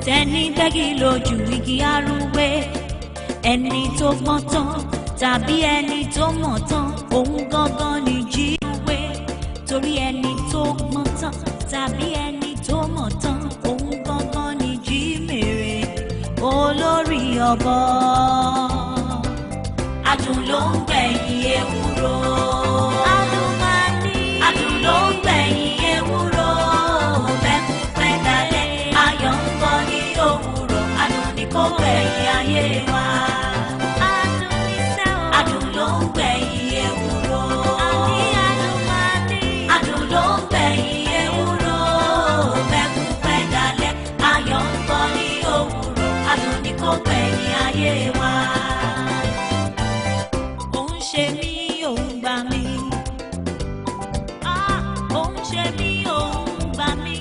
tẹ́ni bẹ́gì lójú igi arúgbó ẹni tó gbọ́n tán tàbí ẹni tó mọ̀ tán òun gangan ni jíwé torí ẹni tó gbọ́n tán tàbí ẹni tó mọ̀ tán òun gangan ni jí mèrè olórí ọ̀bọ adùn ló ń gbẹ̀yìn ewúro adùn máa ní adùn ló ń gbẹ̀yìn ewúro bẹ́kún pẹ́ dalẹ̀ ayọ̀ ń bọ̀ ní òwúrọ̀ adùn ní kò gbẹ̀yìn ayé wa. Adùn ló ń gbẹ̀yìn ewúro. Àní adùn máa ní. Adùn ló ń gbẹ̀yìn ewúro. Bẹ́kún pẹ́ dalẹ̀, ayọ̀ ń bọ̀ ní òwúrọ̀. Adùn ní kò gbẹ̀yìn ayé wa. Ó ń ṣe mí, ó ń gbà mí. Ó ń ṣe mí, ó ń gbà mí.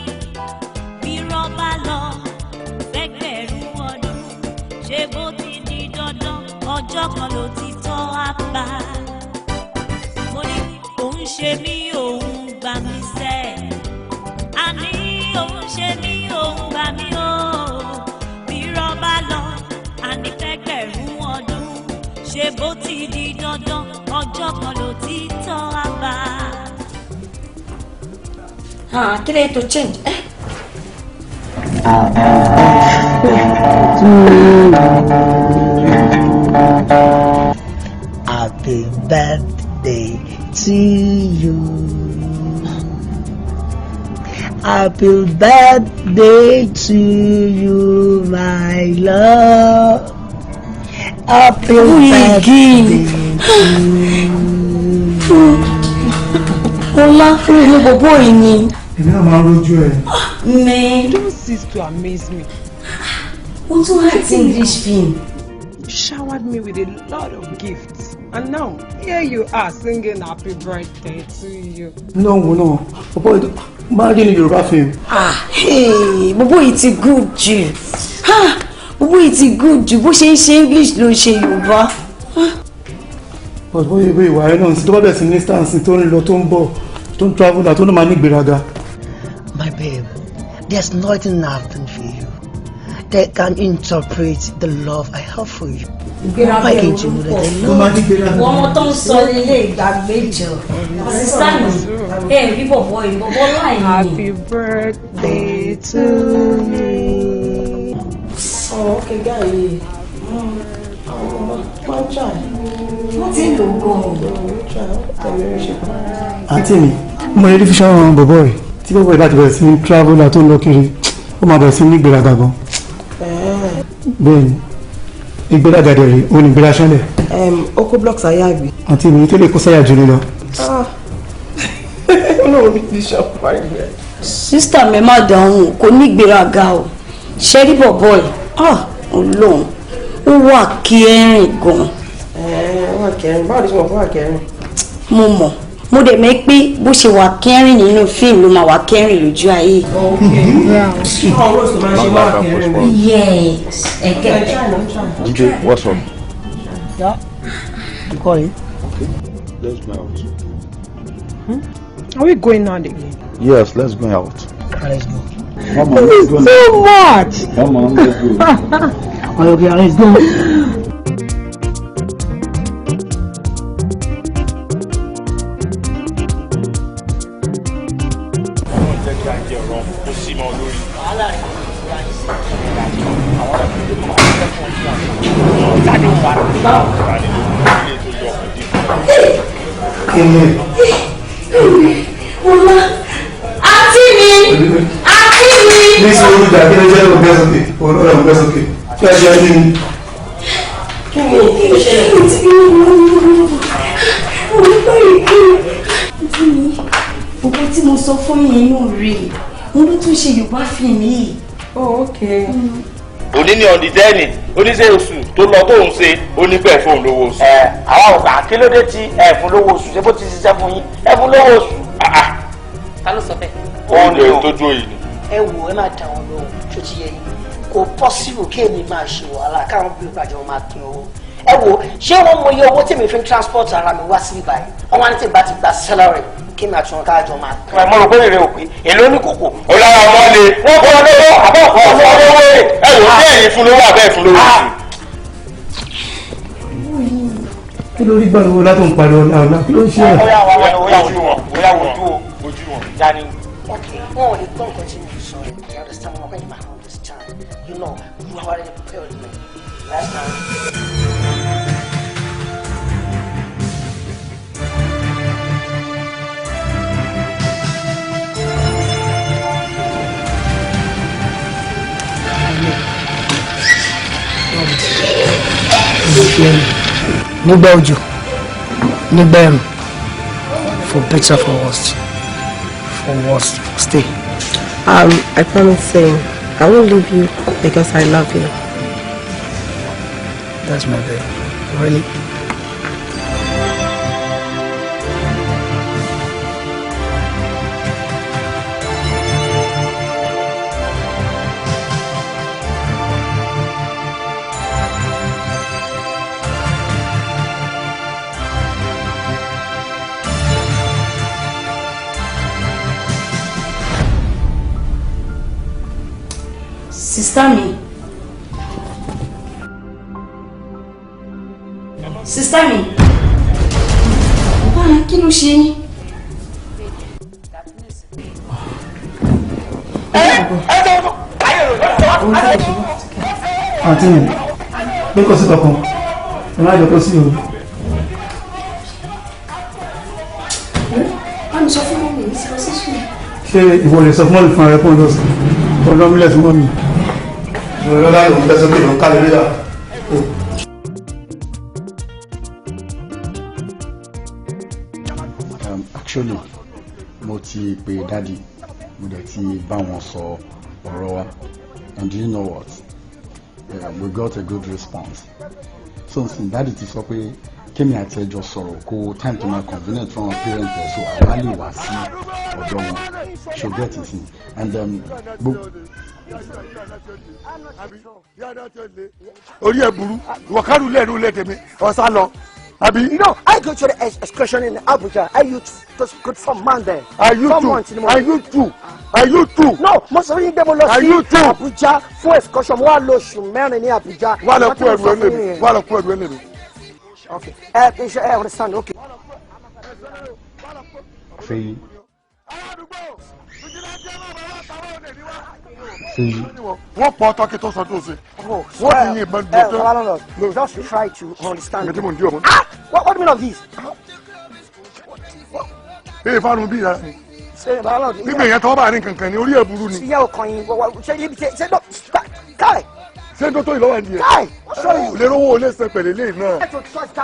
Bí rọ́bà lọ, fẹ́gbẹ̀rún ọdún. Ṣé bó ti di dandan? Ọjọ́ kan ló ti tọ́ àbá. Mo ní òun ṣe mí òun gbà mí sẹ́. Àní òun ṣe mí òun gbà mí o. Bí rọ́bà lọ, àní fẹ́gbẹ̀rún ọdún. Ṣé bó ti di dandan? Ọjọ́ kan ló ti tọ́ àbá. Kí lè tó change? Happy birthday to you. Happy birthday to you, my love. Happy birthday to you. Ọlá, ní gbogbo ìní. Èmi náà máa ń rojú ẹ. Man, don't cease to amaze me. Wọ́n tún write English film. You showered me with a lot of gifts. And now, here you are singing happy birthday to you. No. Bobo, máa rí ní Yoruba film. Hey, Bobo yìí ti good jù. Bobo yìí ti good jù. Bó ṣe ń ṣe English ló ń ṣe Yorùbá. But bóyá ìwé ìwà ẹ náà sí tó bá bẹ̀rẹ̀ sí ní instance tó ń lọ tó ń bọ̀ tó ń travel tó ń máa ní ìgbéraga. My babe, there's nothing I've done for you that can interpret the love I have for you. Why can't you know that I love you? Wọ́n mọ tó ń sọ nílé ìgbàgbéjọ. Sísá mi, rí bọ̀bọ̀ yìí, bọ̀bọ̀ láì ní. Happy birthday to you. Okay, guy. Wọ́n ti ń lò gan-an. Àǹtí mi, mo rí fíṣọ́ ọ̀run bọ̀bọ̀ rẹ̀ tí bọ̀bọ̀ rẹ̀ bá ti bẹ̀rẹ̀ sí ní travel tó ń lọ kiri ó máa bẹ̀rẹ̀ sí ní ìgbéraga gan. Bẹ́ẹ̀ni, ìgbéraga dẹ̀ rè ó ní ìgbéra ṣẹlẹ̀. Oko blocks ayé àgbẹ̀. Àǹtí mi tó lè kó sáyà jù ní lọ. Olóòwò ní fíṣọ́ parí rẹ̀. Sísítà mi má dáhùn kò ní ìgbéraga o. Ṣé rí bọ̀bọ̀ yìí? Ọlọ́run, ó wà kẹrin gan. Wà kẹrin, báwo ni mo fún wà kẹrin? Mo mọ̀. Mo dẹ̀ mọ̀ pé bó ṣe wà kẹrin nínú fíìmù ló máa wà kẹrin lójú ayé. Yes. DJ, what's up? Yeah. You call it? Okay. Let's go out. Are we going out again? Yes, let's go out. Let's go. Come on, let's go. So much. Come on, let's go. Okay, let's go. Ọlá, àǹtí mi. Ní sí olùdá kí ló jẹ́ ló bẹ́ sókè, olóòrò bẹ́ sókè, kí a ṣe ẹni ní. Kí ni ìṣẹ̀lẹ̀ tí gbogbo tí mo sọ fún yín inú rẹ̀ mo ló tún ṣe Yorùbá fíìmù yìí. Oh, okay. Òní ni ọ̀dì dẹ́ni oníṣẹ́ oṣù tó lọ tó ń ṣe onígbẹ̀ fún lówó oṣù. Àwọn ọ̀gá kí ló dé tí ẹ fún lówó oṣù ṣé bó ti ṣiṣẹ́ fún yín ẹ fún lówó oṣù. Ta ló sọ bẹ́ẹ̀? Wọ́n lè tójú òyìn ni. Ẹ wò ẹ máa dà wọn lóhùn tó ti yẹ yín. Kò possible kí èmi máa ṣe wàhálà káwọn bí ìgbàjọ máa pín owó. ẹ wo ṣé wọ́n mọ iye owó tí mi fi ń transport ara mi wá sí ibà yìí wọ́n wá ní tí n bá ti gba salary kí mi àti wọn káàjọ máa pín. ẹ mọ̀ rò pé èrè òpin èlò ní kòkò ọ̀làwọ̀ ọmọ le wọ́n kọ́ lọ́wọ́ àbọ̀ ọ̀pọ̀ ọ̀pọ̀ lọ́wọ́ ẹ wò ó ẹ̀yìn fún lówó àbẹ́ fún lówó sí. kí ló rí gbàgbọ́ látò ń pariwo ọ̀la kí ló ń ṣe ẹ̀. bóyá ojú wọn jáde. okay wọn ò lè gbọ́ nǹkan tí mo sọ ẹ̀ you understand wọn kọ́ ẹ̀ máa understand you know you are already prepared me last time. nígbà òjò nígbà ẹ̀rùn for better for worse stay. I promise saying I won't leave you because I love you. That's my baby. Really? Sister mi. Sister mi. Kí ló ṣe yín? Àǹtí mi, pé kò sí kankan, ẹ má jọ kó sí o. Wọ́n mi sọ fún mọ́mí mi sí lọ sí sùn. Ṣé ìwọ lè sọ fún mọ́mí fún ara ẹ̀kọ́ ọ̀dọ́ sí? Ọ̀dọ́ mílẹ̀ fún mọ́mí. Ìwọ lọ́la ìwọ̀n tẹ́sán pé ìwọ̀n kálẹ̀ lédà. Actually, mo ti pe daddy, mo dẹ̀ ti bá wọn sọ ọ̀rọ̀ wa, and do you know what? We got a good response. So daddy ti sọ pé kémi àti ẹjọ́ sọ̀rọ̀ kó time to my convenient from our parents there, so àwa lè wá sí ọ̀dọ̀ wọn. She'll get it in. And orí ẹ burú wọ̀kárù lẹ́nu lé tèmi ọ̀sán lọ. Abi? You know, I go to the excursion in Abuja. I used to good for man there. Are you too? Are you too? Are you too? No, most of them will see Abuja for excursion. One lotion, man in Abuja. One of them. One of them. Okay. I understand. Okay. Fèyí. Fèyí. Wọ́n pọ̀ tọ́kì tó sọ tó ṣe. Wọ́n ti yin ìbọn dùn tó. Just try to understand. What do you mean? What do you mean of this? Ee fanu bí ya. Nígbà yẹn tọ́ bá rí kankan ni orí ẹ̀ burú ni. Ìyá ọkàn yín ṣe ibi tí ṣe káì. Ṣé tó tó ìlọ́wọ́ ẹni yẹn? Káì. Lérò wo lè ṣe pẹ̀lẹ́ lé náà. Just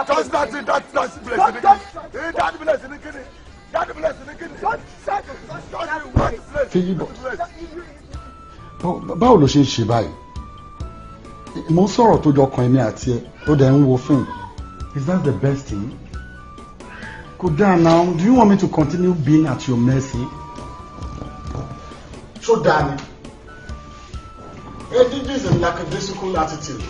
that bless ní kíni. That bless ní kíni. Fèyí bọ̀. Báwo ló ṣe ń ṣe báyìí? Mo ń sọ̀rọ̀ tó jọ kan èmi àti ẹ tó dẹ̀ ń wo fíìmù. Is that the best thing? Go down now. Do you want me to continue being at your mercy? So damn. This is a lackadaisical attitude.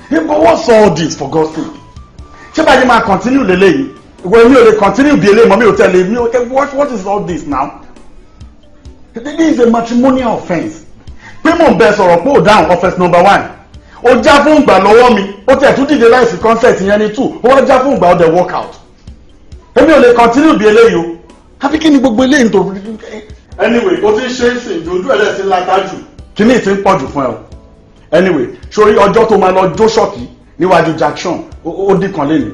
Hey, but what's all this for God's sake? Ṣé báyìí máa continue lélẹ́yìí? Ìwọ mi ò lè continue bí eléyìí mọ́ mi ò tẹ̀lé mi. What is all this now? This is a matrimonial offence. Pé mò ń bẹ sọ̀rọ̀ pé ò dáhùn offence number 1. Ó já fún ìgbà lọ́wọ́ mi. Ó tẹ̀ tún dìde láìsí consent yẹn ní 2. Ó wá já fún ìgbà ó dẹ̀ work out. Èmi ò lè continue bí eléyìí o. Àfi kí ni gbogbo eléyìí tó. Anyway, o ti ń ṣe é sìn ìjòjú ẹlẹ́sìn látájù. Kí ni ìtì ń pọ̀jù fún ẹ o? Anyway, sórí ọjọ́ tó máa lọ jó ṣọ́ọ̀kì níwájú Jackson ó dín kan lẹ́nu.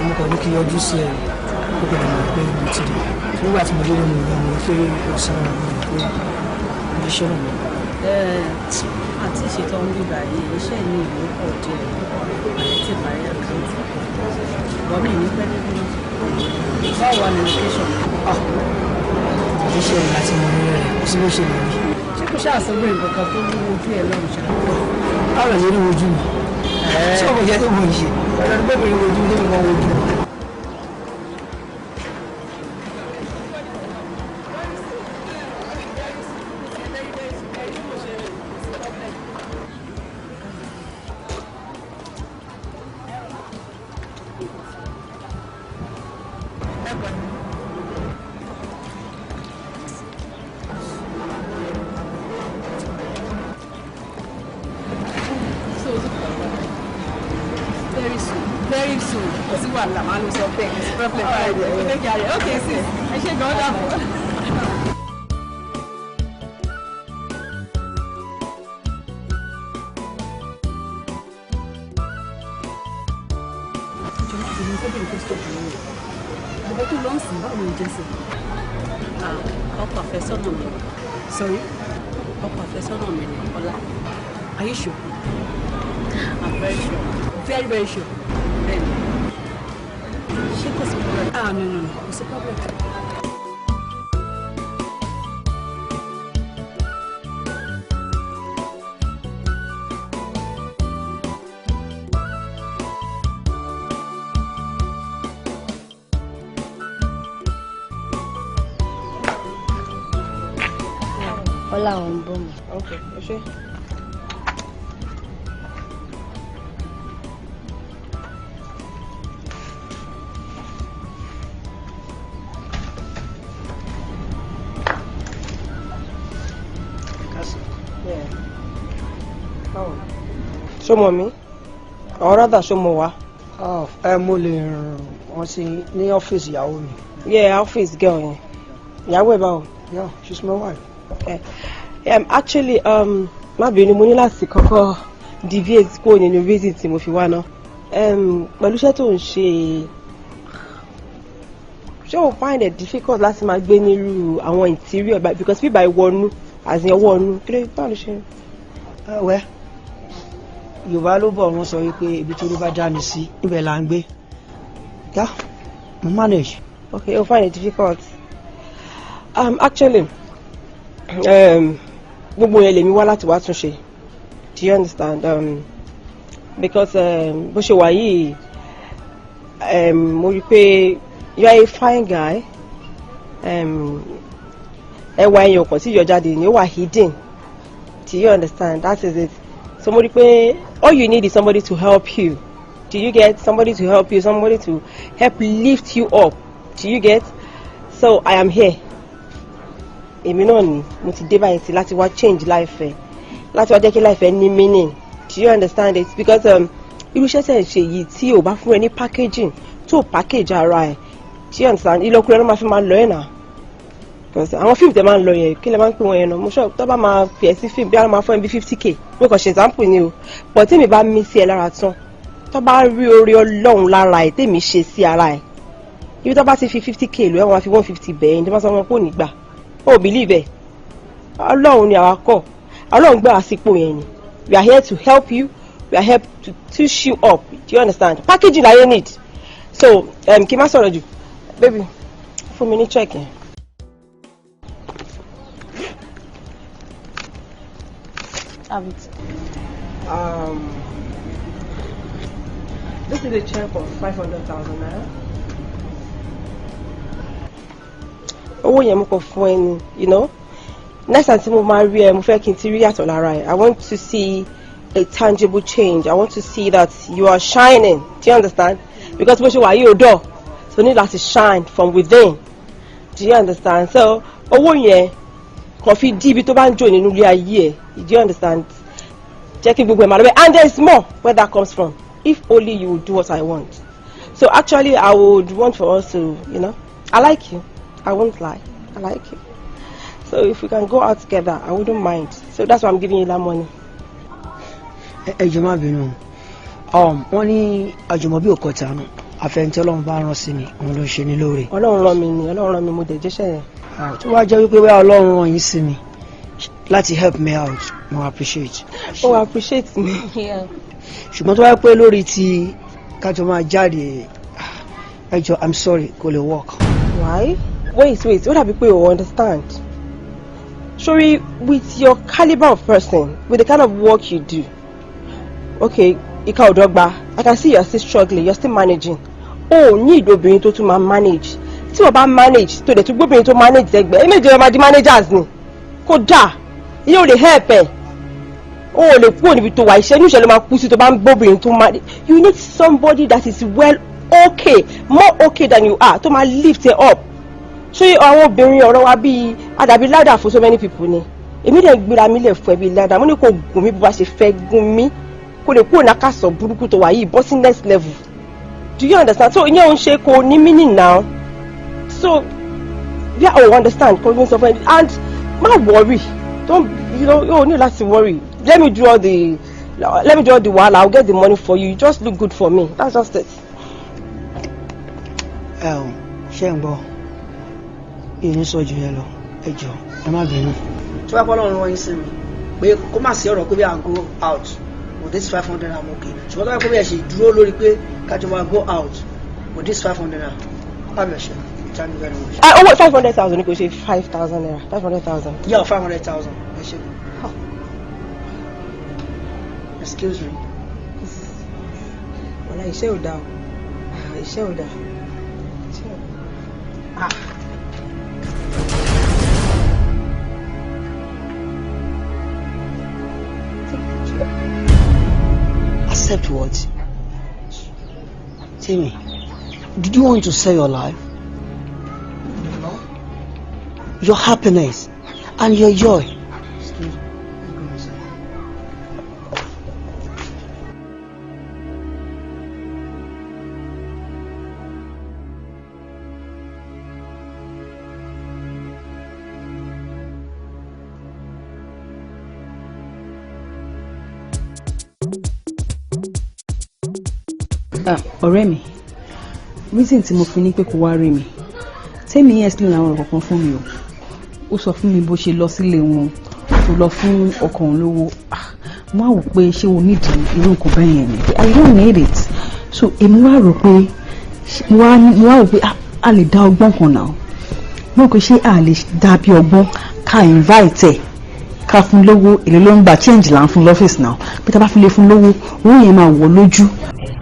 Mo kàn ní kí yọjú sí ẹ kó kò lè mọ̀ pé mo ti dé nígbà tí mo dé nínú ìgbà mo pé o sára mi pé mo ṣe ràn mí. Àti ìṣètò ọ̀hún bíbá yìí iṣẹ́ ní ìlú pọ̀ díẹ̀ àti ìparí àkáǹtì ṣùgbọ́n mi ní pẹ́ níbi báwo wà ní location. Iṣẹ́ ìlà tí mo rí rẹ̀ kó sí ló ṣe lè rí. Ṣé kò ṣàṣọgbé nǹkan kan tó ní ojú ẹ̀ lọ́rùn ṣáà? Báwo ni orí ojú mi? Ṣé ọmọ ìyá tó mọ̀ yìí? Ọ̀rọ̀ ní bẹ́ẹ̀ ni ojú mi ló ń wọ́n ojú. kò sí wàhálà máa lọ sọ bẹ́ẹ̀ kò sí problem báyìí take care okay sis ẹ ṣe gan dàbọ̀. Ọkọ tó lọ ń sìn báwo ni jẹ́ sí? Ọkọ àfẹ́sọ́nà mi. Sorry? Ọkọ àfẹ́sọ́nà mi ni Ọlá. Are you sure? I'm very sure. Very, very sure. Bẹ́ẹ̀ni. Ṣé kò sí problem? No. Kò sí problem. Ọlá ò ń bọ̀ mọ́. Okay, ẹ ṣé. Ṣó mọ̀ mí? Àwọn rádà ṣó mọ̀ wá? Mo lè ràn wọ́n sí ní ọ́fíìsì ìyàwó mi. Yeah, office girl yẹn. Ìyàwó ẹ̀ báwo? Yeah, she's my wife. Okay. Actually, má bínú mo ní láti kọ́kọ́ deviate kúrò nínú reason tí mo fi wá ná. Pẹ̀lú iṣẹ́ tó ń ṣé o find it difficult láti máa gbé nírú àwọn interior because bí báyìí wọnú àti ọwọ́ ọnú kí ló bá lè ṣe. Wẹ́ Yorùbá ló bọ̀ wọ́n sọ wípé ibi tó ló bá dání sí ibẹ̀ là ń gbé. Yeah, mo manage. Okay, you find it difficult. Actually, gbogbo yẹn lèmi wá láti wá tún ṣe. Do you understand? Because bó ṣe wà yìí, mo rí pé you are a fine guy. Ẹwà ẹ̀yìn ọkàn tí yọ jáde ni ó wà hidden. Do you understand? That is it. So mo rí pé all you need is somebody to help you. Do you get? Somebody to help you, somebody to help lift you up. Do you get? So I am here. Èmi náà ni mo ti dé báyìí sí láti wá change life ẹ láti wá jẹ́ kí life ẹ ní meaning. Do you understand it? Because irú iṣẹ́ tẹ̀ ń ṣe yìí tí ò bá fún ẹ ní packaging tó package ara ẹ. Do you understand? Ìlọkùnrin ló máa fi máa lọ ẹ̀ náà. Because àwọn fíìmù tẹ máa ń lọ yẹn kí lè máa ń pè wọ́n yẹn náà mo sọ tó bá máa fi ẹ̀ sí fíìmù bí wọ́n máa fọ́ ẹ bí 50k mo kàn ṣe example ni o. But tèmi bá mí sí ẹ lára tán tó bá rí orí Ọlọ́run lára ẹ tèmi ṣe sí ara ẹ ibi tó bá ti fi 50k lọ ẹ wọ́n máa fi 150 bẹ́ẹ̀ ní wọ́n sọ wọn kò ní gbà. Oh, believe it. Ọlọ́run ni àwa kọ́. Ọlọ́run gbé àsìkò yẹn ni. We are here to help you. We are here to push you up. Do you understand? Packaging I need. So, kí n má sọ̀rọ̀ jù. Baby, fún mi ní check yẹn. Have it. This is a check of 500,000 naira. Owó yẹn mo kàn fún ẹ ni, you know. Next time tí mo máa rí ẹ mo fẹ́ kí n ti rí yàtọ̀ lára ẹ. I want to see a tangible change. I want to see that you are shining. Do you understand? Because bó ṣe wà yìí ò dọ̀, so need láti shine from within. Do you understand? So owó yẹn kàn fi dí ibi tó bá ń jò nínú ilé ayé ẹ. Do you understand? Jẹ́ kí gbogbo ẹ̀ máa lọ bẹ́ẹ̀. And there is more where that comes from. If only you would do what I want. So actually I would want for us to, you know, I like you. I won't lie. I like you. So if we can go out together, I wouldn't mind. So that's why I'm giving you that money. Jọ̀ọ́ má bínú. Wọ́n ní àjùmọ̀bí òkọ̀tà nù. Àfẹ̀yìntì Ọlọ́run bá rán sí mi, òun ló ṣe ní lóore. Ọlọ́run rán mi ni, Ọlọ́run rán mi mo dẹ̀ jẹ́ṣẹ́ yẹn. Tó wá jẹ́ wípé wá Ọlọ́run rán yín sí mi láti help me out, mo appreciate. Oh, appreciate me. Ṣùgbọ́n tó wá pé lórí ti kájọ máa jáde, I'm sorry, kò lè work. Why? Wait, what have you put you understand? Sorry, with your caliber of person, with the kind of work you do, okay, Ika Odogba, I can see you're still struggling, you're still managing. Oh, need obìnrin tó tún máa manage. Tí o bá manage, tó dẹ̀ tún gbóbìnrin tó manage ẹgbẹ́, ẹ méjì ọmọ di managers ni. Kódà, ilé ò lè help ẹ. O ò lè kúrò níbi tó wà, iṣẹ́ níṣẹ́ ló máa kú sí tó bá ń gbóbìnrin tó manage. You need somebody that is well okay, more okay than you are, tó máa lift it up. Ṣé àwọn obìnrin ọ̀rọ̀ wa bíi àdàbí ládà for so many people ni èmi dẹ̀ gbéra mi lè fún ẹbí ládà mo ní kó gùn mí bó bá ṣe fẹ́ gùn mí kó lè kúrò nákàsọ̀ burúkú tó wà yìí bọ́ sí next level Do you understand? So ìyẹn ò ń ṣe kò ní meaning now. So yeah, I understand. And má worry. Don't you need to worry. Let me do all the while. I'll get the money for you. You just look good for me. That's just it. Shembo. You so jelo. Ejo. E ma binu. So I follow on saying me. Come and see or go out. With this 500 I'm okay. So what I go she dúró lórí pé ká jọ go out. With this 500 I'm sure. Thank you very much. I owe 500,000. You go say 5,000 naira. 500,000. Yeah, 500,000. Excuse me. Well, I shall down. I shall down. Accept what? Tell me, did you want to sell your life? No. Your happiness and your joy? Excuse me. Ọ̀rẹ́ mi, reason tí mo fi ní pé kó wá rí mi, tèmi explain àwọn ọ̀rọ̀ kan fún mi o. Ó sọ fún mi bó ṣe lọ sílé wọn, tó lọ fún ọkọ òun lówó. Mo wá wò pé ṣé o need irú nǹkan bẹ́ẹ̀ yẹn ni? I don't need it. So èmi wá rò pé mo wá rò pé a lè dá ọgbọ́n kan náà. Mo rò pé ṣé a lè dá bí ọgbọ́n ká invite ẹ̀ ká fún lówó èlé ló ń gba change là ń fún lọ́fíìsì náà. Bí tá bá fi lè fún lówó, owó yẹn máa wọ̀ lójú.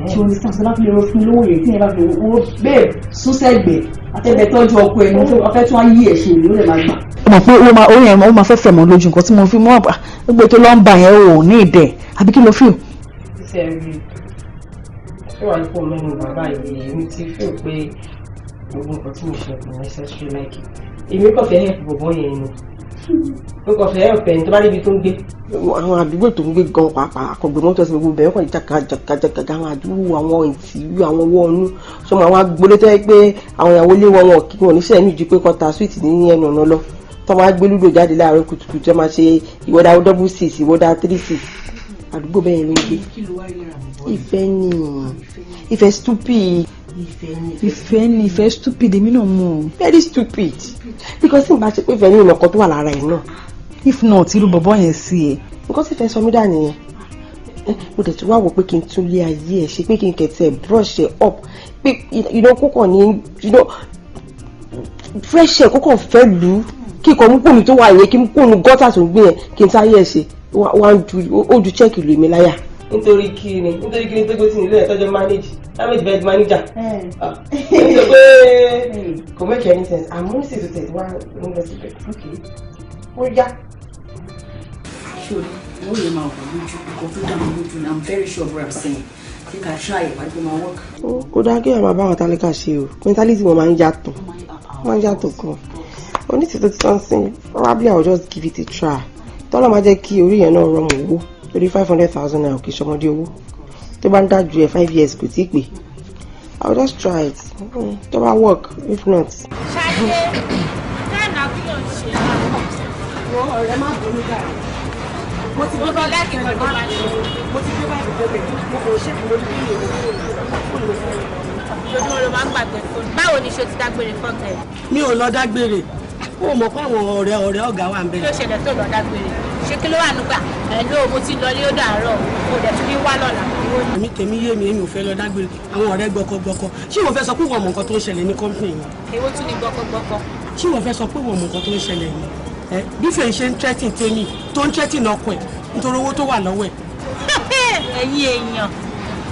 Ṣé o ní sáà bá fi lè fún lówó yẹn tí yẹn bá fi owó bẹ́ẹ̀ sún sẹ́gbẹ̀ẹ́ àtẹ̀bẹ̀ tọ́jú ọkọ ẹ̀ ní ọ̀fẹ́ tún ayé ẹ̀ ṣe ìlú rẹ̀ máa gbà. Ó mọ̀ pé owó yẹn ó máa fẹ́ fẹ̀ mọ́ lójú nǹkan tí mo fi mọ́ gbogbo tó lọ́ ń bà yẹn ò ní ìdẹ̀ àbí kí ló fíò. Ṣé ẹ rí ṣé wàá ní kó mẹ́nu bàbá yìí èmi ti fíò pé gbogbo nǹkan tí mo ṣe kò necessary like èmi kàn fẹ́ help bọ̀bọ̀ yẹn ni ó kàn fẹ́ help ẹni tó bá níbi tó ń gbé. Àwọn àdúgbò tó ń gbé gan pàápàá àkọgbẹ mọ́tò ẹsẹ̀ gbogbo bẹ̀rẹ̀ kàn jàkàjàkàjàkàjà àwọn àdúgbò àwọn ìtìlú àwọn owó ọ̀nù sọmọ àwọn agbolé tó yẹ pé àwọn ìyàwó ilé wọn kí wọn níṣẹ́ ní ju pé kọta sweet ní ẹnu ọ̀nà lọ tó máa gbé lúdò jáde láàárọ̀ kùtùkùtù tó máa ṣe ìwọ́dà 66 ìwọ́dà 36 àdúgbò bẹ́ẹ̀ ló ń gbé. Ìfẹ́ ni ìfẹ́ stupid. Ìfẹ́ stupid èmi náà mọ̀. Very stupid because n bá ṣe pé ìfẹ́ ní ìmọ̀kan tó wà lára ẹ̀ náà. If not irú bọ̀bọ̀ yẹn sí ẹ. Nǹkan tí ìfẹ́ sọ mí dà nìyẹn. Mo dẹ̀ tún wá wò pé kí n tún lé ayé ẹ̀ ṣe pé kí n kẹ̀tẹ̀ brush ẹ̀ up pé kókàn ní fresh ẹ̀ kókàn fẹ́ lù ú kí nǹkan mú pòmí tó wà yẹn kí n pòmí gọ́tà tó ń gbé yẹn kí n táyé ẹ̀ ṣe wá ojú chẹ́ẹ̀kì lù mí láyà. Nítorí kí ni tó gbé sí nílé ẹ̀ tọ́jú manage bed manager. Ṣé pé kò make any sense I'm only 6 to 10 wá investigate. Ó yá. Sure, no you máa wọ̀ lójú nǹkan tó dá mi lójú and I'm very sure of what I'm saying. I think I try it, but it won't work. Kò dáa kí ẹ̀ máa bá àwọn tálíkà ṣe o mentality wọn máa ń yàtọ̀ gan. O ní títí something probably I will just give it a try. Tọ́lọ́ máa jẹ́ kí orí yẹn náà rọmọ owó torí 500,000 naira kì í ṣọmọdé owó tó bá ń dájú ẹ̀ 5 years kò tí ì pé I will just try it tó bá work if not. Ṣáyé táìmù àbúrò ṣe àwọn ọ̀rẹ́ má bínú dáa. Mo ti gbé báyìí láti ìgbà tó máa ń ṣe. Mo ti gbé báyìí bẹ̀rẹ̀ mo kò ṣe fún lórí ìlú fóònù. Lójúmọ́ ló máa ń gbàgbé fóònù. Báwo ni ṣe ti dágbére fọ́ọ̀kẹ́? Mi ò lọ dágbére. Ó mọ̀ pé àwọn ọ̀rẹ́ ọ̀gá wà ń bẹ̀rẹ̀. Kí ló ṣẹlẹ̀ tó lọ dágbére? Ṣé kí ló wà nígbà? Hello, mo ti lọ ní ó dàárọ̀. Mo dẹ̀ tún ní wá lọ́la. Tèmi yé mi èmi ò fẹ́ lọ dágbére. Àwọn ọ̀rẹ́ gbọkọgbọkọ. Ṣé ìwọ fẹ́ sọ pé wọ́n mọ̀ nǹkan tó ń ṣẹlẹ̀ ní kọ́ńpìnì yẹn? Èwo tún ní gbọkọgbọkọ? Ṣé ìwọ fẹ́ sọ pé wọ́n mọ̀ nǹkan tó ń ṣẹlẹ̀ ní? Bí fèé ṣe ń tẹ́tì tèmi tó ń tẹ́tì náà pẹ̀ nítorí owó tó wà lọ́wọ́ ẹ̀. Ẹ̀yin èèyàn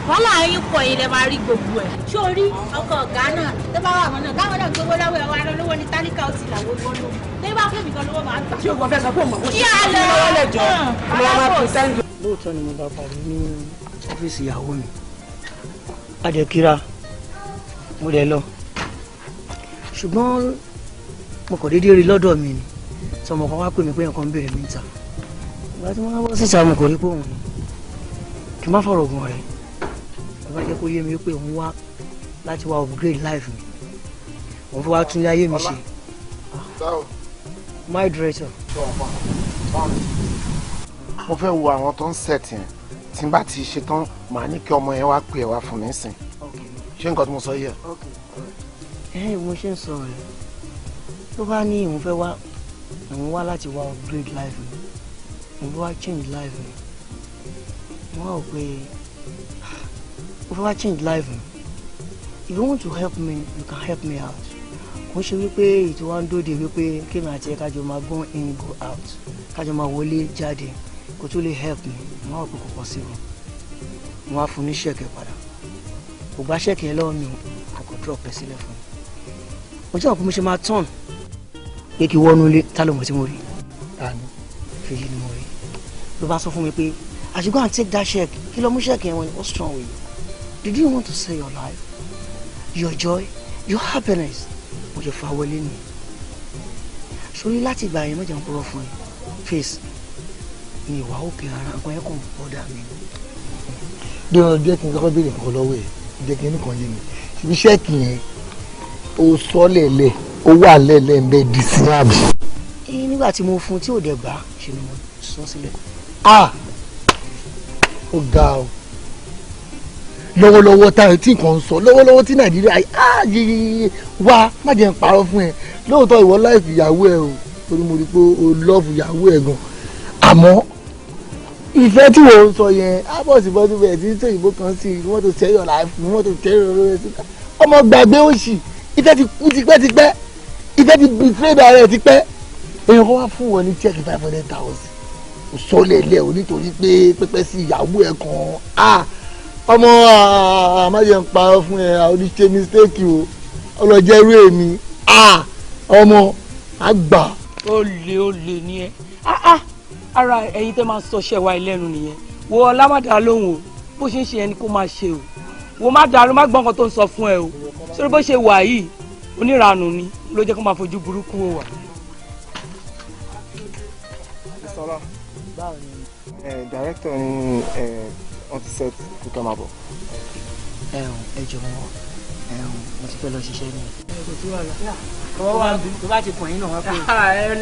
wọ́n láàrin pọ̀ yìí lè máa rí gbogbo ẹ̀. Ṣé o rí ọkọ̀ ọ̀gá náà tó bá wà wọn náà káwọn náà gbowó lọ́wọ́ ẹ̀ wá lọ lówó ní tálíkà ó ti làwọ́ gbọ́n lò. Lẹ́yìn bá fẹ́mi kan lówó máa gbà. Ṣé o fẹ́ sọ pé òun mọ̀ bó ṣe ń lọ́wọ́ lẹ́jọ́ ọmọ máa fi sẹ́ńdù. Lóòótọ́ ni mo bá parí ní ọ́fíìsì ìyàwó mi. Adékíra mo dẹ̀ lọ. Ṣùgbọ́n mo kàn déédéé rí lọ́dọ̀ mi ni. Sọmọ kan wá pè mí pé nǹkan ń bèrè mi níta. Ìgbà tí wọ́n wá bọ́ síta mo kò rí pé òun ni. Kì í má fọ̀rọ̀ gùn rẹ̀. Bá jẹ́ kó yé mi pé òun wá láti wá upgrade life mi mo fẹ́ wá tún ilé ayé mi ṣe. My director. mo fẹ́ wo àwọn tó ń set yẹn tí n bá ti ṣe tán màá ní kí ọmọ yẹn wá pè ẹ́ wá fún mi sìn ṣé nǹkan tí mo sọ yẹ. Mo ṣe ń sọ rẹ tó bá ní òun fẹ́ wá òun wá láti wá upgrade life mi òun fẹ́ wá change life mi wọ́n á wò pé òun fẹ́ wá change life mi if you want to help me you can help me out kò ṣe wípé ètò wa ń dóde wípé kémi àti ẹ kájọ máa go in go out kájọ máa wọlé jáde kò tó lè help me wọ́n á wò pé kò pọ̀ sí wọn wọ́n á fún ní ṣẹ́ẹ̀kì padà kò bá ṣẹ́ẹ̀kì yẹn lọ́wọ́ mi o kò drop ẹ sílẹ̀ fún mi mo jẹ́ òkú mo ṣe máa turn pé kí wọ́n nulẹ̀ tá ló mọ̀ tí mo rí fèyí ni mo rí ló bá sọ fún mi pé I should go and take that check kí ló mú check yẹn wọn what's wrong with you did you want to save your life your joy your happiness mo jẹ fa wọlé ni sórí láti ìgbà yẹn mọ̀jà ń kúrò fún ẹ face ni ìwà òkè ara nǹkan yẹn kàn bọ́dà mi. bí wọn jẹ́ kí n kọ́kọ́ béèrè nǹkan lọ́wọ́ ẹ̀ jẹ́ kí n nìkan yé mi ibi ṣẹ́ẹ̀kì yẹn ó sọ lẹ̀lẹ̀ ó wà lẹ̀lẹ̀ ń bẹ di sí àbí. nígbà tí mo fún tí ò dẹ̀ gbà ṣe ni mo sọ sílẹ̀. ó ga o lọ́wọ́lọ́wọ́ táwọn tí nǹkan ń sọ lọ́wọ́lọ́wọ́ tí nàìjíríà yìí wá má jẹ́ ń parọ́ fún ẹ lóòótọ́ ìwọ láìpẹ́ ìyàwó ẹ o torí mo rí i pé o lọ́ọ̀fù ìyàwó ẹ gan àmọ́ ìfẹ́ tí wọ́n ń sọ yẹn ábọ̀sibọ́sí bẹ̀rẹ̀ tí ń tó ìbò kan sí i wọ́n tó tẹ́ yọ̀ láìpẹ́ wọ́n tó tẹ́ yọ̀ lórí ẹ̀sìn ọmọ gbàgbé òṣì ìfẹ́ ti kú tipẹ́tipẹ́ ìfẹ́ ti bìtírẹ́ ara ẹ̀ tipẹ́ èèyàn kan wá fún wọn ní check 500,000 sọ́lẹ̀lẹ̀ o nítorí pé pẹ́pẹ́ sí ìyàwó ẹ̀ kan ọmọ àmájẹ ń parọ́ fún ẹ oníṣẹ́ mistake o ọlọ́jẹ́rú èmi ọmọ àgbà. ó lè ní ẹ ara ẹ̀yin tẹ́ máa sọ ṣẹ̀wá ẹlẹ́nu nìyẹn wo ọlámàdà lóhùn o bó ṣe ń ṣe ẹni kó máa ṣe o wo má dàrú má gbọ́n kan tó ń sọ fún ẹ o sórí bó ṣe wà yìí oníranù ni ló jẹ́ kó máa fojú burúkú wò wá. director ni wọ́n ti set kíkọ́ máa bọ̀. ẹ jọ̀wọ́ mo ti fẹ́ lọ ṣiṣẹ́ ni. kò tí wà lọ ọwọ́ wa bí tó bá ti pọ̀ yín náà wá pé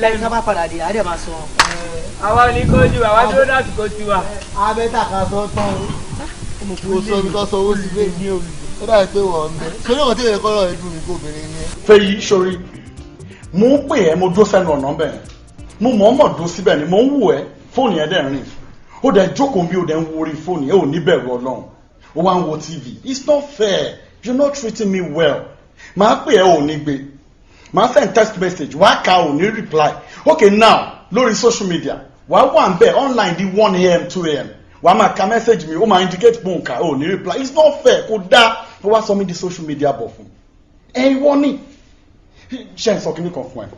lẹ́yìn tó bá padà dé àdé máa sọ. àwa ní kójú àwa dúró láti kojú wa. abẹ́tà kan sọ tán o kò sọ ibi tó sọ owó sí bẹ́ẹ̀ ní òbí ó dàbí pé wọ́n ń bẹ sórí ọ̀kan tí èèyàn kọ́ lọ́ọ́ ẹ̀dùn mi kó obìnrin ni ẹ. Fẹ́yì sori mo ń pè ẹ́ mo dó sẹ́nu ọ̀nà bẹ́ẹ̀ mo mọ̀ọ́mọ̀ dó síbẹ̀ ni mo ń wù ẹ́ fóònù yẹn dẹ̀ rìn ó dẹ̀ jókòó bí ó dẹ̀ ń wo orí fóònù yẹn ò ní bẹ̀rù Ọlọ́run ó wá ń wo TV it's not fair you're not treating me well màá pè ẹ́ ò ní gbé màá send text message wàá ka ò ní reply okay now lórí social media wàá wà ń bẹ̀ online di 1 a.m. 2 a.m. wàá máa ka message mi ó máa indicate pé òǹkà ò ní reply it's not fair kò dáa ó wá sọ mí di social media bọ̀ fún ẹ wọ́n ní ṣe ń sọ kíní kan fún ẹ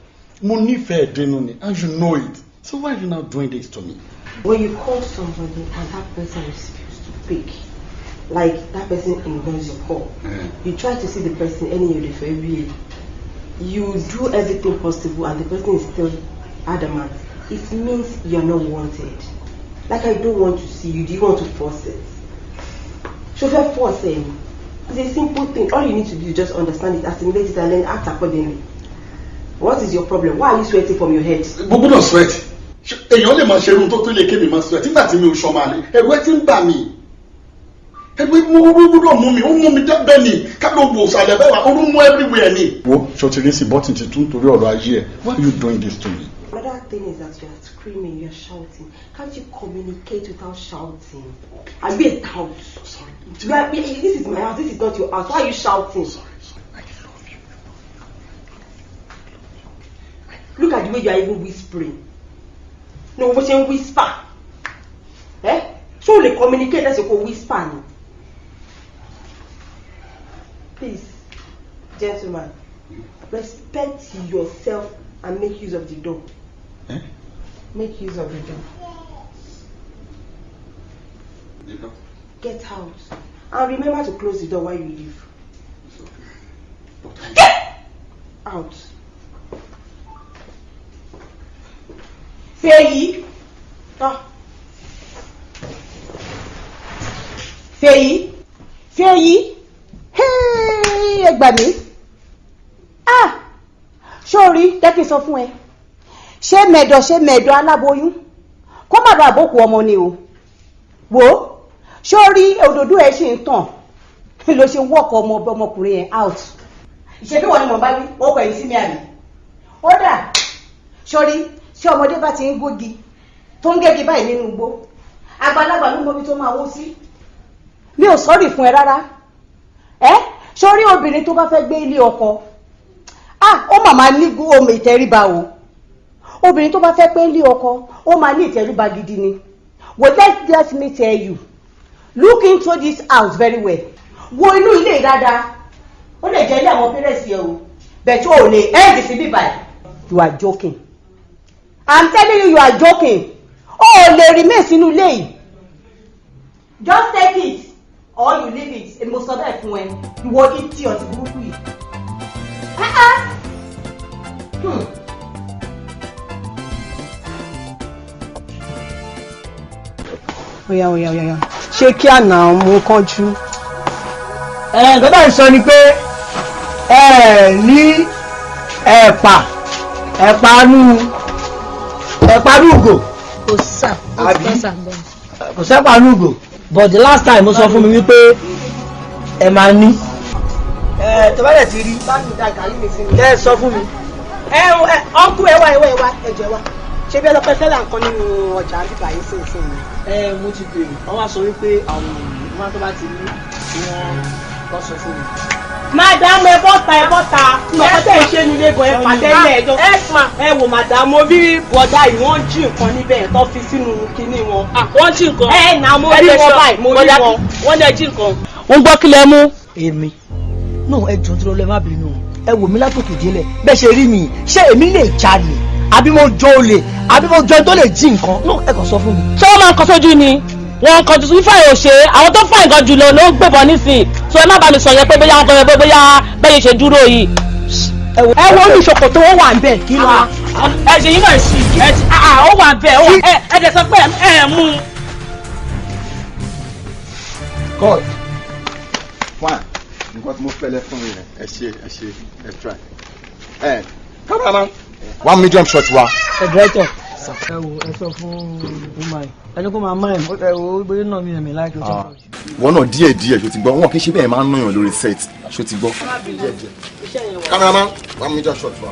mo nífẹ̀ẹ́ dénú ni and you know it so why are you now doing this to me. When you call somebody and that person refuses to pick, like that person ignores your call, you try to see the person any of the way. You do everything possible and the person is still adamant. It means you're not wanted. Like I don't want to see you, do you want to force it? Chauffeur forcing. It's a simple thing. All you need to do is just understand it, assimilate it and then act accordingly. What is your problem? Why are you sweating from your head? Gbogbo náà sweat. Èèyàn lè máa ṣe irun tó lè ké mi máa sweat nígbà tí mi ò ṣọmọ àlè ẹ̀rù ẹ ti ń bà mí ẹ̀rù gbọ́dọ̀ mú mi ó mú mi dẹ́bẹ̀ ni kábíyó wò sàlẹ̀ bẹ́ẹ̀ wá ó mú everywhere ni. wo ṣòtìrí sí bọ́tì tuntun torí ọ̀rọ̀ ayé ẹ̀ why are you doing this to me. Another thing is that you are screaming, you are shouting. Can't you communicate without shouting? Are you a tout? Sorry. This is my house, this is not your house. Why are you shouting? Sorry, I love you. Look at the way you are even whispering. No, we say whisper. So they communicate, that's a whisper. Please, gentlemen, respect yourself and make use of the door. Make use of the door. Get out. And remember to close the door while you leave. Get out. Fèyí. Fèyí. Fèyí. Hey. gbà mí sórí jẹ́ kí n sọ fún ẹ ṣé mẹ̀dọ̀ aláboyún kó má bàa bókù ọmọ ni o wò sórí òdòdó ẹ ṣì ń tàn ló ṣe wọ́ọ̀kọ̀ ọmọkùnrin yẹn out ìṣèbí wọn ni mo bá wí ó pẹ̀lú sí mi àmì ó dà sórí tí ọmọdé bá ti ń gbógi tó ń gégi báyìí nínú igbó àgbàlagbà ló mọbi tó máa wó sí mi ò sọ́ọ̀rì fún ẹ rárá sórí obìnrin tó bá fẹ́ gbé ilé ọkọ ó mà máa ní omi ìtẹríba o obìnrin tó bá fẹ́ pé ilé ọkọ ó máa ní ìtẹríba gidi ni well let me tell you look into this house very well wo inú ilé dáadáa ó lè jẹ́ ilé àwọn parents yẹn o but o lè end sí bíbá you are joking I'm telling you are joking o lè remain sínú ilé yìí just take it or you leave it èmo sọ bẹ́ẹ̀ fún ẹ ìwọ ìtì ọ̀tí burúkú yìí. Oya. Ṣé kí àná mú kánjú? Nǹkan tá à ń sọ ni pé ní ẹ̀pà nùgò. Kò sà, kò sẹ́pà nùgò. But the last time mo sọ fún mi wípé ẹ máa ní. Tó bá dẹ̀ ti rí. Kẹ́ ẹ sọ fún mi. Ọkùn ẹwà ẹjọ wa. Ṣé bí ọlọpẹ fẹ́lá nǹkan nínú ọjà bíbá yìí sí mi? Mo ti bèrè. Wọ́n wá sọ wípé àwọn ìmọ̀ tó bá ti ní wọ́n lọ sọ fún mi. Màdàmú ẹ bọ́ta. Nǹkan tẹ̀ ń ṣe nílé gan ẹ pàtẹ́lẹ̀ ẹjọ́. Ẹ wò màdàmú bí bọ̀dá yìí wọ́n jí nǹkan níbẹ̀ tó fi sínú kinní wọn. Wọ́n jí nǹkan. Nà mo rí wọn báyìí, mo rí wọn. Wọ́n lè jí nǹkan. Ń gbọ́ kí lẹ mú. Èmi náà ẹ jọ̀ọ́ tí lọ́lọ́ ẹ má bínú ẹ wò mí látòkè délẹ̀ bẹ́ẹ̀ ṣe rí mi ṣé èmi lè jalè àbí mo jọ olè àbí mo jọ tó lè jí nǹkan náà ẹ kàn sọ fún mi. Ṣé wọ́n máa ń kọ sójú ni? Wọ́n ń kọjú sí fáì òṣè àwọn tó fáì gan jùlọ ló ń gbébọn nísìn. So ẹ má bá mi sọ yẹn pé bóyá wọn kọ yẹn pé bóyá bẹ́ẹ̀ ṣe dúró yìí. Ẹ wo olùṣòkò tó wà ń bẹ̀ kí ló wà. Ẹ ṣe yín náà sí ó wà bẹ́ẹ̀ ẹ dẹ̀ sọ pé ẹ mú. God fine nǹkan tí mo fẹ́ lẹ́ fún mi rẹ̀ ẹ ṣe ẹ try. Cameraman 1 medium shot wa. Director ẹ wo ẹ sọ fún umar ẹni kó máa máa ẹ wo bóyá náà mi ẹ̀mí láìpẹ́ tó pọ̀ jù. Wọ́n náà díẹ̀ ṣó ti gbọ́ wọn kì í ṣe bẹ́ẹ̀ máa ń náyàn lórí set ṣó ti gbọ́. Cameraman 1 medium shot wa.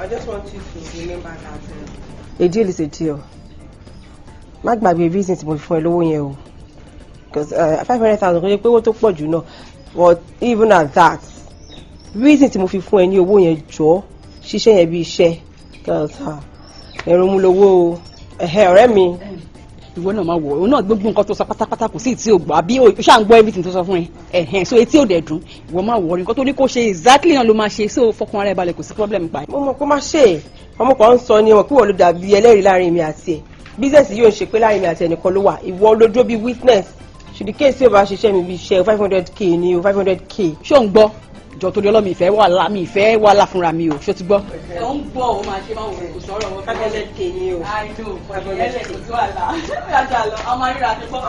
I just want you to remember that a deal is a deal. Má gbàgbé reason tí mo fi fún ẹ lówó yẹn o. Because 500,000 kò yẹ pé owó tó pọ̀ jù náà. But even at that, reason tí mo fi fún ẹ ní owó yẹn jọ ṣiṣẹ́ yẹn bí iṣẹ́. Ẹ̀rù mú lówó ọ̀rẹ́ mi. Ìwọ náà máa wọ̀ ọ́ náà gbogbo nǹkan tó sọ pátápátá kò sí ìtí ò gbọ́ àbí o ṣáà ń gbọ́ everything tó sọ fún ẹ so etí ò dẹ̀ dùn ìwọ máa wọ̀ ọ́ nǹkan tó ní kó ṣe exactly náà ló máa ṣe so fọkàn ara ẹ balẹ̀ kò sí problem pa ẹ. Mo mọ̀ kó má ṣe ọmọ kan ń sọ ni wọn pé wọ́n ló dàbí ẹlẹ́rìí láàrin mi àti ẹ̀ business yóò ṣe pé láàrin mi àti ẹnìkan ló wà ìwọ ló dúró bí witness ṣùdí kéèsì ò bá ṣiṣẹ́ mi bí iṣẹ́ 500k ni o 500k. ṣó ń gbọ́ jọ torí ọlọ́mi ìfẹ́ wàhálà fúnra mi o ṣó ti gbọ́. ẹ ń gbọ́ ọ máa ṣe máa wò kò sọ̀rọ̀ wọn 500k ni o. ẹlẹ́ kò sí wàhálà yàtọ̀ àlọ́ ọmọ rírà àti fọ́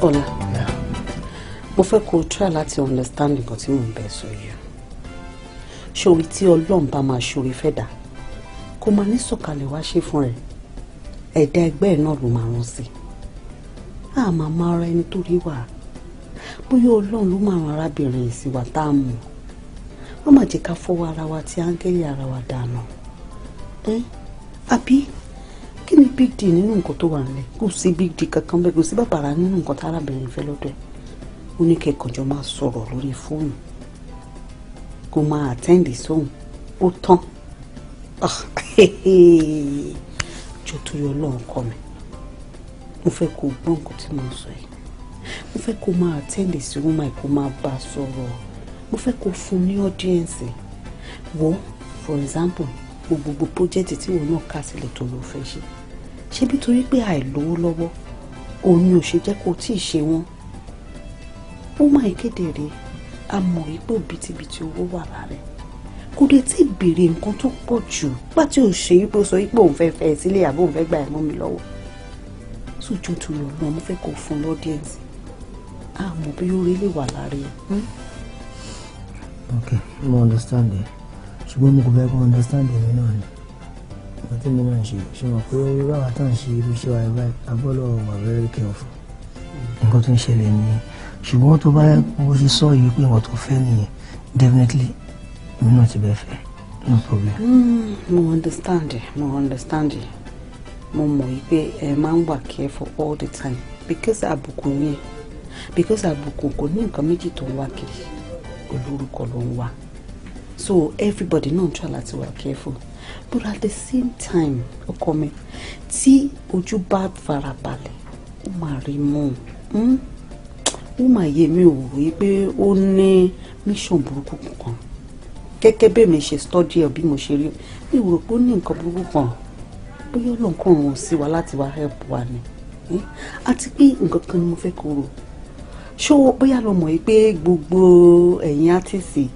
Ọlá mo fẹ́ kó o try láti understand nǹkan tí mò ń bẹ̀ sọ yìí ṣòrí tí Ọlọ́run bá máa ṣòrí fẹ́ dà kó máa ní sọ̀kalẹ̀ wá ṣe fún rẹ̀ ẹ̀dá ẹgbẹ́ ẹ̀ náà ló máa rán sí a máa máa ra ẹni tó rí wà bóyá Ọlọ́run ló máa ran arábìnrin yìí sí wa tá a mọ̀ wọ́n máa jẹ́ ká fọwọ́ ara wa tí áńgẹ́lì ara wa dànù àbí kí ni big deal nínú nǹkan tó wà nílẹ̀ kò sí big deal kankan bẹ́ẹ̀ kò sí bàbàrà nínú nǹkan tí arábìnrin fẹ́ lọ́dọ̀ ẹ̀ ó ní kẹ́kọ̀ọ́jọ́ máa sọ̀rọ̀ lórí fóònù kó máa àtẹ́ǹdì sóhun ó tán jọ tó yọ Ọlọ́run kọ́ mi mo fẹ́ kó gbọ́ nǹkan tí mo sọ yìí mo fẹ́ kó máa àtẹ́ǹdì sí woman kó máa bá a sọ̀rọ̀ mo fẹ́ kó fún ní audience wo for example gbogbo project tí wọn náà kà sílẹ̀ tó ló fẹ́ ṣe ṣé bí torí pé àìlówó lọ́wọ́ òun ni ò ṣe jẹ́ kó tí ì ṣe wọ́n ó máa ń kéde rè á mọ̀ wípé òbítíbitì owó wà lára ẹ̀ kò dé tí ì béèrè nǹkan tó pọ̀ jù bá tí ò ṣe wípé ó sọ wípé òun fẹ́ fẹ́ sílé àbó òun fẹ́ gbà ẹ̀ mọ́ mi lọ́wọ́ sójú tó lọ lọ mo fẹ́ kó fún lọ́díẹ̀nsì á mọ̀ bí orí lè wà lára ẹ̀. ok mo understand ẹ ṣùgbọ́n mo kò fẹ́ kó understand èmi náà ni nǹkan tí mo máa ń ṣe mọ̀ pé irú àwọn tá à ń ṣe irú iṣẹ́ wa ẹ̀bá agbọ́dọ̀ wà very careful nǹkan tó ń ṣẹlẹ̀ nìyẹn ṣùgbọ́n tó bá bó ṣe sọ yìí pé nǹkan tó fẹ́ nìyẹn definitely èmi náà ti bẹ́ẹ̀ fẹ́ no problem. mo understand mo mọ̀ wípé ẹ máa ń wà careful all the time because àbùkù kò ní nǹkan méjì tó ń wá kiri olórúkọ ló ń wá so everybody náà ń try láti wà careful but at the same time ọkọ mi tí ojú bá farabalẹ̀ ó máa rí mú ó máa yé mi ò rí pé ó ní mission burúkú kan gẹ́gẹ́ bí mi ṣe study ẹ̀ bí mo ṣe rí mi ò rò pé ó ní nǹkan burúkú kan bóyá ọlọ́nkàn ò sí wa láti wá help wa ni àti pé nǹkan kan ni mo fẹ́ kó rò ṣó bóyá lo mọ̀ yìí pé gbogbo ẹ̀yin átìsì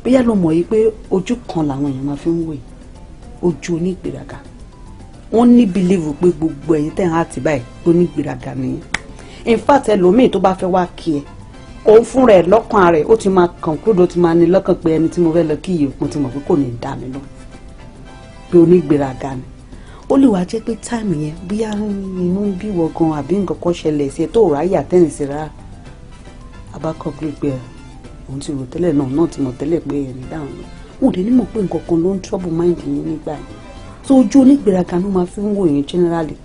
bóyá lo mọ̀ yìí pé ojú kan làwọn èèyàn máa fi ń wòye ojú onígbèraga wọ́n ní believe pé gbogbo ẹ̀yin tẹ̀ ń hàtì báyìí onígbèraga nìyẹn in fact ẹlòmíì tó bá fẹ́ wá kí ẹ òun fúnra ẹ̀ lọ́kàn rẹ̀ ó ti máa conclude ó ti máa ní lọ́kàn pé ẹni tí mo fẹ́ lọ kí yìí mo ti mọ̀ pé kò ní dá mi lọ pé onígbèraga ni ó lè wá jẹ́ pé táìmù yẹn bóyá inú bí wọ gan àbí nǹkan kan ṣẹlẹ̀ sí ẹ tó ráyà tẹ́yìn sí rárá abákọ̀ pé òun ti rò tẹ́lẹ̀ náà ti mọ̀ tẹ́lẹ̀ pé ẹ̀rí dáhùn lọ wọn ò dé ní mọ̀ pé nǹkan kan ló ń trouble mind yín nígbà yẹn tó ojú onígbèraga ló máa fi ń wò yín generally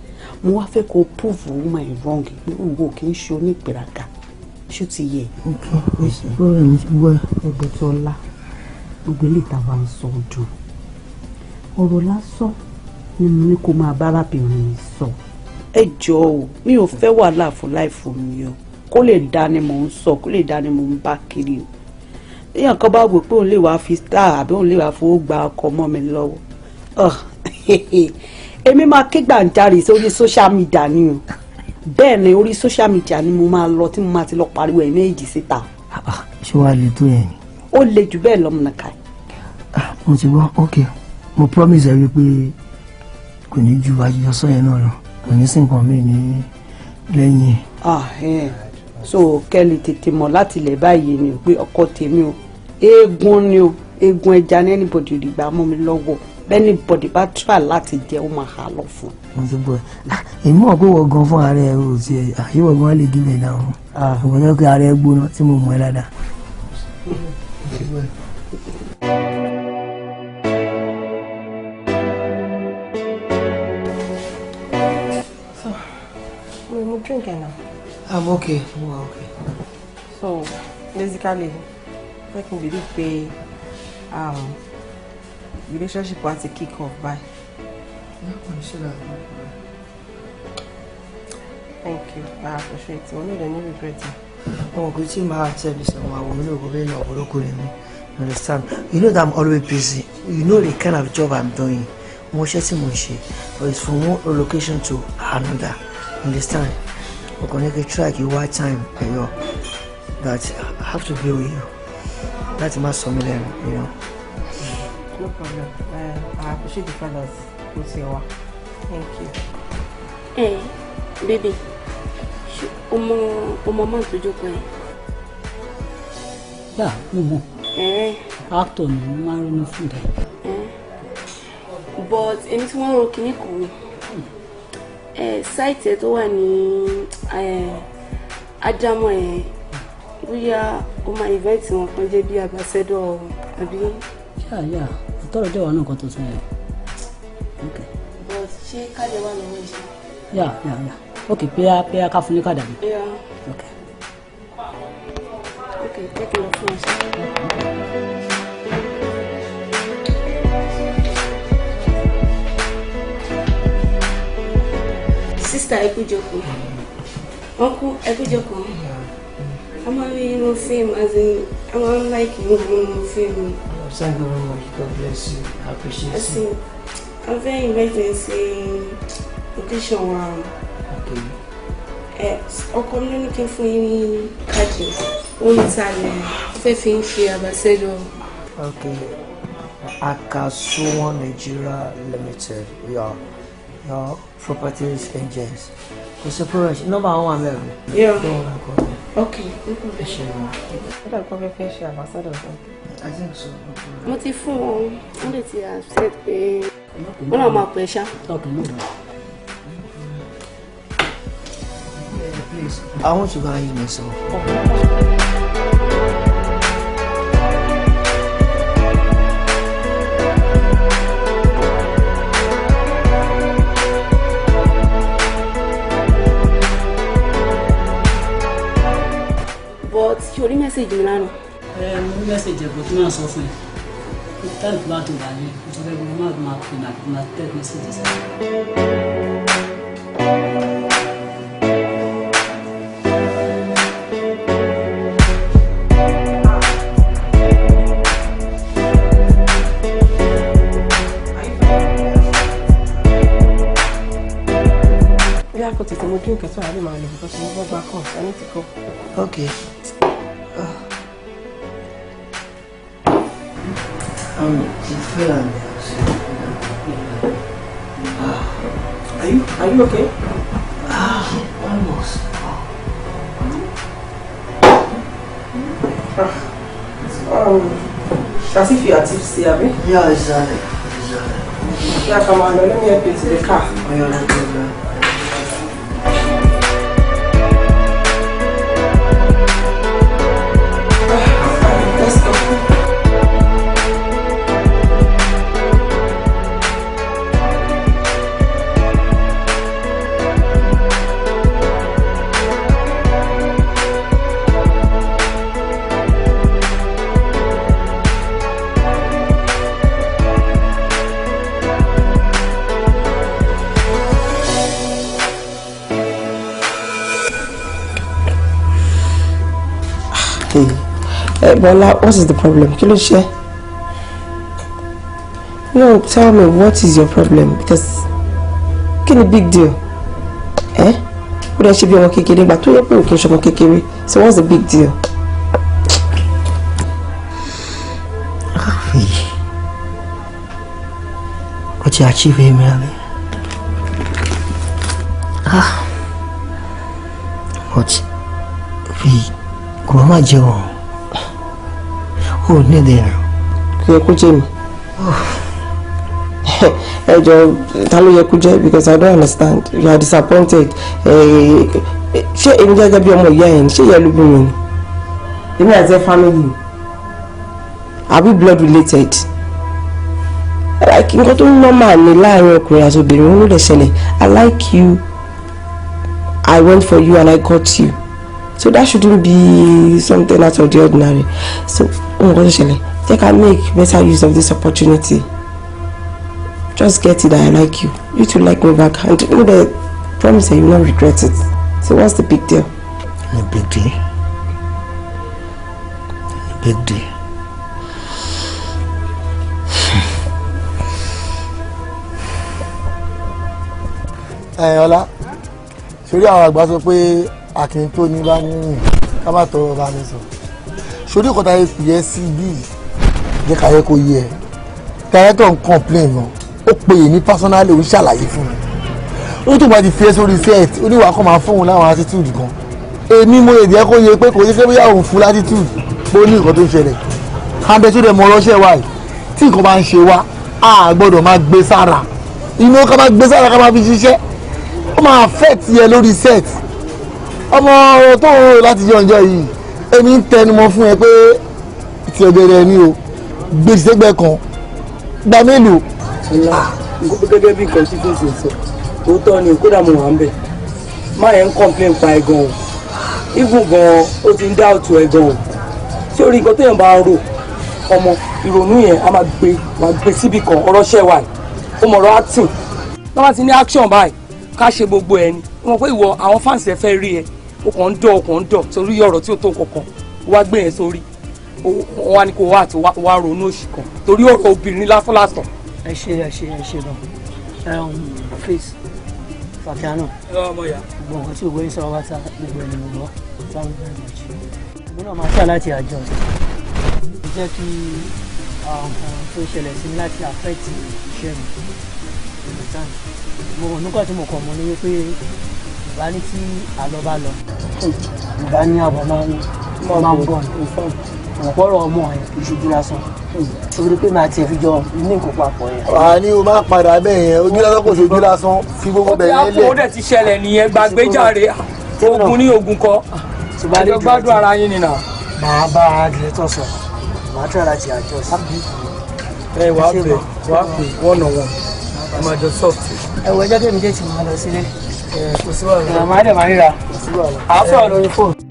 mo wá fẹ́ kó prove woman wrong pé òun kì í ṣe onígbèraga ṣó ti yẹ. bọ́ọ̀rọ̀ mi ti gbọ́ ẹgbẹ́ tó ńlá gbogbo ilé ìtawà ń sọ ojú ọ̀rọ̀ lásán ni mo ní kó máa bá arábìnrin sọ. ẹ jọ̀ọ́ o mi ò fẹ́ wàhálà fún láìfò mi o kó lè dá ni mò ń sọ kó lè dá ni mò ń bá kiri o èèyàn kan bá wò pé òun lè wá fi star àbí òun lè wá fowó gba ọkọ mọ́ mi lọ́wọ́ èmi máa ké gbàǹjarè sórí social media ni o bẹ́ẹ̀ ni orí social media ni mo máa lọ tí mo máa ti lọ pariwo ẹ̀ méjì síta. ṣé wàá lè tó yẹn ni. ó le jù bẹ́ẹ̀ lọ́mùnà ká. mo ti gbọ́ ok mo promise ẹ wípé kò ní ju àjọsọ yẹn náà lọ kò ní sí nǹkan mi ní lẹ́yìn. so kẹ́lì tètè mọ̀ láti lè báyìí ni pé ọkọ tèmi o eégún ni o eégún ẹja ní anybody rí gbà mọ́ mi lọ́wọ́ anybody bá try láti jẹ́ ó máa hà lọ fún. mo ti gbọ́ èmi mọ̀ pé wọ́n gan fún ààrẹ ò tiẹ̀ àyẹ̀wò gan lè gílẹ̀ náà wọ́n ní pé ààrẹ gbóná tí mo mọ̀ ẹ́ dáadáa. We'll drink it now. I'm okay. I'm okay. So, basically, I can believe the relationship was a kick off by. Thank you. I appreciate it. Only the new regret. Oh, good thing my service. I will not go in. Understand? You know that I'm always busy. You know the kind of job I'm doing. But it's from one location to another. Understand? We're going to try to watch time, you know, that I have to be with you. That's my summary, you know. No problem. I appreciate the fact that you say what. Thank you. Hey, baby. Omo man to joke with. Yeah, Momo. Actor ni mo máa ronú fún dẹ. But èmi tí wọ́n ro kíní kan site tó wà ní Ajamo bóyá ó máa event wọn kan jẹ́ bí ambassador àbí. Yeah. Àtọ́rọ̀ jẹ́ wà náà kan tó tún yẹ. Okay. But ṣé káàdì wà lọ́wọ́ iṣẹ́? Yeah. Okay, pay ká fún ní káàdì àbí? Yeah. Okay, take it off first. Sister, ẹ kú jókòó. Uncle, ẹ kú jókòó. I'm only in film, as in, I'm like you in film. Thank you very much. God bless you. I appreciate you. I'm very emergency location wa. Okay. Ọkọ mi ló ní kí n fún yín ní káàdì onísàlẹ̀ fẹ́ fi ń ṣe àbáṣẹ́dọ̀. Okay. Akasuwon Nigeria Limited. We are your properties agents. What's the price? Number 1 level. Yeah. Okay. What are you going to ambassador? I think so. Mo ti fún wọn, wọ́n lè ti accept pé wọ́n náà máa pè ṣá. Please, I want to go in myself. But ṣorí message mi lánàá. Mo message ẹ̀bùn tí wọ́n sọ fún ẹ. Tẹ́lẹ̀ tó bá tó wà ní ìjọba ẹgbẹ́ máa pè máa text messages. Kò tètè mo drink ẹ̀tọ́ àlè máa lò because mo gbọ́ gba kan I need to go. Okay. Are you okay? Almost. As if you are tipsy, have you? Yeah, exactly. Yeah, come on, let me help you to the car. Oh, yeah, no problem. Bola, what is the problem? Kí ló ṣe? No, tell me, what is your problem? Because kí ni big deal? Ó dẹ̀ ṣe bí ọmọ kékeré nígbà tó yẹ pé òkè ṣọmọ kékeré. So what's the big deal? What you achieve here, man? What? Grandma Joe. Oh, no, there. Kò yẹ kó jẹ́ mi. Ẹ jọ̀ọ́, ta ló yẹ kó jẹ́ because I don't understand. You are disappointed. Ṣé èmi jẹ́ bí ọmọ ìyá ẹ̀ ni? Ṣé ìyá ló bí mi ni? Èmi àti ẹ family. Are we blood related? Nǹkan tó normal ni láàrin ọkùnrin àti obìnrin ló lè ṣẹlẹ̀. I like you. I went for you and I got you. So that shouldn't be something out of the ordinary. So, take I make better use of this opportunity. Just get it that I like you. You two like me back. And you know the promise that you will not regret it. So what's the big deal? The big deal? The big deal. Ọlá, sórí àwọn àgbà sọ pé akin tó ní bá ní rìn ká má tọrọ bá ní sọ. Sórí ìkọta yẹ fi yẹ sí bí jẹ́ ká yẹ kó yẹ. Director ń complain gan. Ó pè é ní personally ó ṣàlàyé fún mi. Ó tó bá ti fi ẹ́ sórí set, ó ní wàá kọ́ máa fún òun láwọn attitude gan. Èmi mo lè jẹ́ kó yẹ pé kò yẹ kí bóyá òun fún attitude pé ó ní nǹkan tó ń ṣẹlẹ̀. Àbẹ̀ tó dẹ̀ mọ ọlọ́ṣẹ́ wa yìí tí nǹkan bá ń ṣe wá a gbọ́dọ̀ máa gbé sára. Inú ká máa gbé sára ká máa fi ṣiṣẹ́. Ó máa affect yẹ lórí set. Ọmọ tó ń rò láti jọ ọjọ́ yìí èmi ń tẹnumọ́ fún ẹ pé ti ọ̀gẹ̀dẹ̀ ni o gbèsè gbẹ kan gba mélòó. Gẹ́gẹ́ bí nǹkan tí kò ṣe sọ òótọ́ ni kódà mo wà ń bẹ̀ máa yẹn ń complain pa ẹ̀ gan-an even gan-an ó ti ń dá òtún ẹ̀ gan-an tí orí nǹkan téèyàn bá ń rò ọmọ ìrònú yẹn a máa gbé síbi kan ọ̀rọ̀ ṣẹ́ wà ó mọ̀ ọ̀rọ̀ acting wọ́n bá ti ní action báyìí ká ṣe gbogbo ẹ̀ ni wọ́n pé ìwọ àwọn fans ẹ̀ fẹ́ rí ẹ o kàn ń dọ̀ torí ọ̀rọ̀ tí ó tó kankan wá gbé yẹn sórí wá ní kó wá àti wá ronú òṣì kan torí ọ̀rọ̀ obìnrin lásán. ẹ ṣe náà Face Fatiano. Ọmọ ya. Gbogbo nǹkan tí ògbóyin sọ̀rọ̀ wá sá gbogbo ẹni mo gbọ́. Thank you very much. Ìgbóná náà máa ṣe láti adjust. Jẹ́ kí nǹkan tó ṣẹlẹ̀ sí mi láti affect iṣẹ́ mi. Mo nígbà tí mo kọ̀ mọ́ ní wípé ìbá ní tí àlọ́ bá lọ. Ìbá ní àbọ̀ máa ń bọ̀ ní fọ́ọ̀mù. Ọ̀pọ̀lọpọ̀ ọmọ ẹ̀ ìṣojú lásán. Torí pé máa tiẹ̀ fi jọ ní nǹkan papọ̀ yẹn. Wà á ní o máa padà bẹ́ẹ̀ yẹn ojú lásán kò ṣojú lásán fi gbogbo bẹ̀ yẹn lẹ̀. Ó dẹ̀ ti ṣẹlẹ̀ nìyẹn gbàgbéjàre ogun ní ogun kọ́. Àjọ gbádùn ara yín nìyà. Màá bá àdìrẹ́tọ̀ sọ, màá tẹ̀ láti àjọ sí. Ẹ wàá pè one on one, ẹ máa jọ soft. Ẹ wọ ẹjọ́ kí èmi jẹ́ ti máa lọ sílé. Kò sí wàhálà. Ìyá máa dẹ̀ máa ríra. Kò sí wàhálà. Àáfẹ́ lórí fóònù.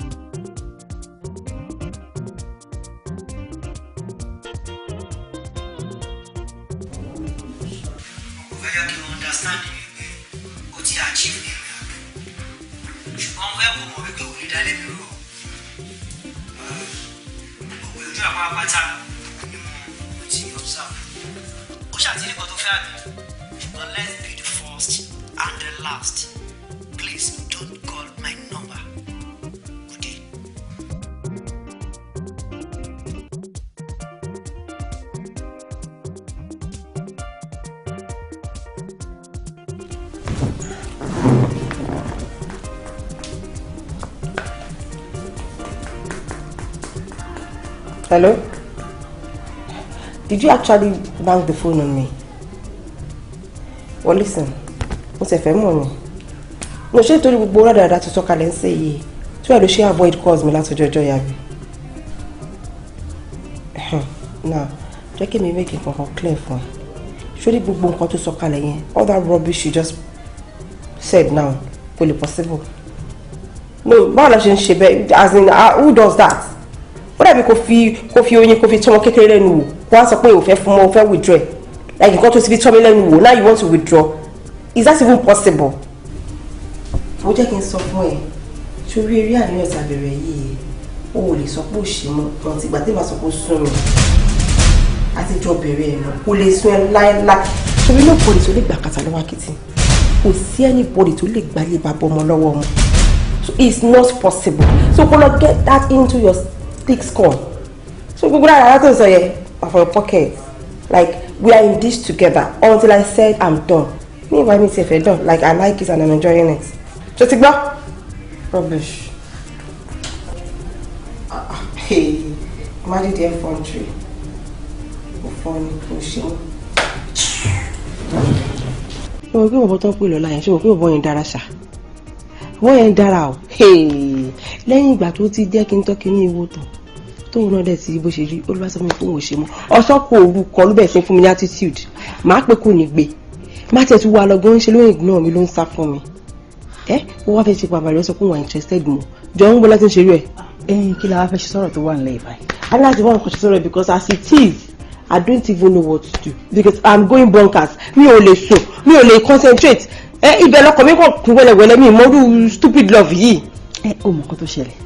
Hello? Did you actually bang the phone on me? Well, listen. What's your family? No, she told you we that to talk and say, try to avoid calls me last jojo yabi. Now, just me make it for clear for me. Should it be bon to talk all that rubbish you just said now, will it possible? No, as in, who does that? What have you coffee oyin coffee tomo kekere lenu wọ́n sọ pé ó fẹ́ fún mo fẹ́ withdraw like you got to be tomo lenu now you want to withdraw is that even possible? Ó jẹ́ kí n sọ fún ẹ sórí eré àníyàn ìsàbẹ̀rẹ̀ yìí ó lè sọ pé ó ṣe mọ́ ọ̀n tí ìgbà tí màá sọ pé ó sún mi àti jọ bẹ̀rẹ̀ ẹ̀ lọ kò lè sún ẹ láéláé sórí no body tó lè gbà kàtà lọ́wọ́ akitì kò sí anybody tó lè gbà lè bàbá ọmọ lọ́wọ́ ọmọ so it's not possible so kò lọ get that into your thick skull. So we go down for your pocket. Like we are in this together until I said I'm done. Me if I mean if I'm done, like I like it and I'm enjoying it. Just take that rubbish. Hey, imagine the infantry. Funny, pushing. No, we go to pull a line. So we go in Darasha. Wọ́n yẹn dára o lẹ́yìn ìgbà tó ti jẹ́ kí n tọ́kí ní ìwò tán tóun náà dẹ̀ sí bó ṣe rí olúwàsọ mi fún òṣè mọ́ ọ̀sán kò rú kọ ló bẹ̀ sí fún mi ní attitude máa pé kò ní gbé má tẹ̀ tún wà lọ́gán ń ṣe lóyìn náà mi ló ń sá fún mi ó wá fẹ́ ṣe pàbàrẹ̀ ó sọ pé wọ́n interested mọ́ jọ ń gbọ́lá tó ń ṣe rí ẹ̀. Kí la wá fẹ́ ṣe sọ̀rọ̀ tó wà nílẹ̀ ìbáyìí. I like to want to ṣe sọ̀rọ̀ because as it is I don't even know what to do because I'm going bonkers mi ò lè sùn mi ò lè concentrate ibẹ̀ lọkọ̀ mi kàn kún wẹ́lẹ́wẹ́lẹ́ mi ìmọ̀rú stupid love yìí. Ó mọ̀ nǹkan tó ṣẹlẹ̀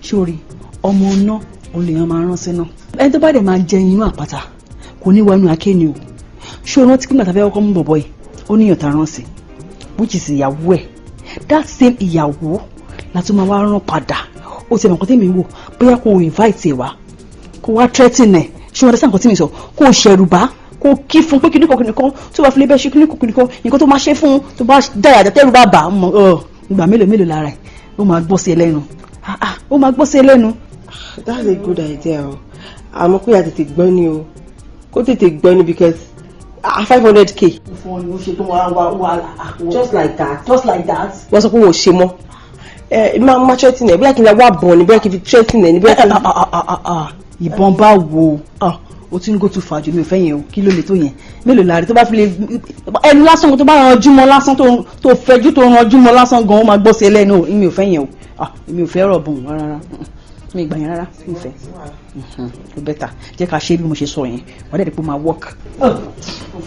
sórí ọmọ náà òun lèèyàn máa rán sínú ẹni tó bá dẹ̀ máa jẹ inú àpáta kò ní wọnú akéènì o ṣé o rántí kí màtá fẹ́ kọ́kọ́ mú bọ̀bọ̀ yìí ó níyàn tá a rán sí which is ìyàwó ẹ̀ that same ìyàwó la tún máa wá rán padà ó ti mọ̀ nǹkan tí mi wò bóyá kò invite ẹ̀ wá kò wá threaten ẹ̀ ṣé wọ́n dẹ́ sáà nǹkan tí mi sọ kò ṣẹ̀rù bá kò kí fún pé kíníkan kíníkan tó bá fi lè bẹ́ ṣe kíníkan kíníkan nǹkan tó máa ṣe fún tó bá dáyà tẹ́rù bá bà á mọ̀ ìgbà mélòó lára ẹ̀ ó máa gbọ́ sí ẹ lẹ́nu ó máa gbọ́ sí ẹ lẹ́nu. That's a good idea o àmọ́ pé a tètè gbọ́ ni o kó tètè gbọ́ ni because 500k. fún ọ ni ó ṣe tó wà just like that. wọ́n sọ pé wọ́n ṣe mọ́ máa threaten ẹ̀ bí kí n wá bọ̀ ni bí kí n fi threaten ẹ̀ ni bí kí n. ìbọn bá wo o ti ń go too far jù mi ò fẹ́ yẹn o kí ló lè tó yẹn mélòó láàrin tó bá fi lè ẹnu lásán tó bá ranjú mọ́ lásán tó fẹjú tó ranjú mọ́ lásán gan ó máa gbọ́ sí ẹlẹ́nu mi ò fẹ́ yẹn o mi ò fẹ́ rọ̀ bùn rárá mi ì gbà yẹn rárá mi ò fẹ́ ó bẹ́tà jẹ́ ká ṣe bí mo ṣe sọ yẹn wọ́n dẹ̀ rí pé ó máa work.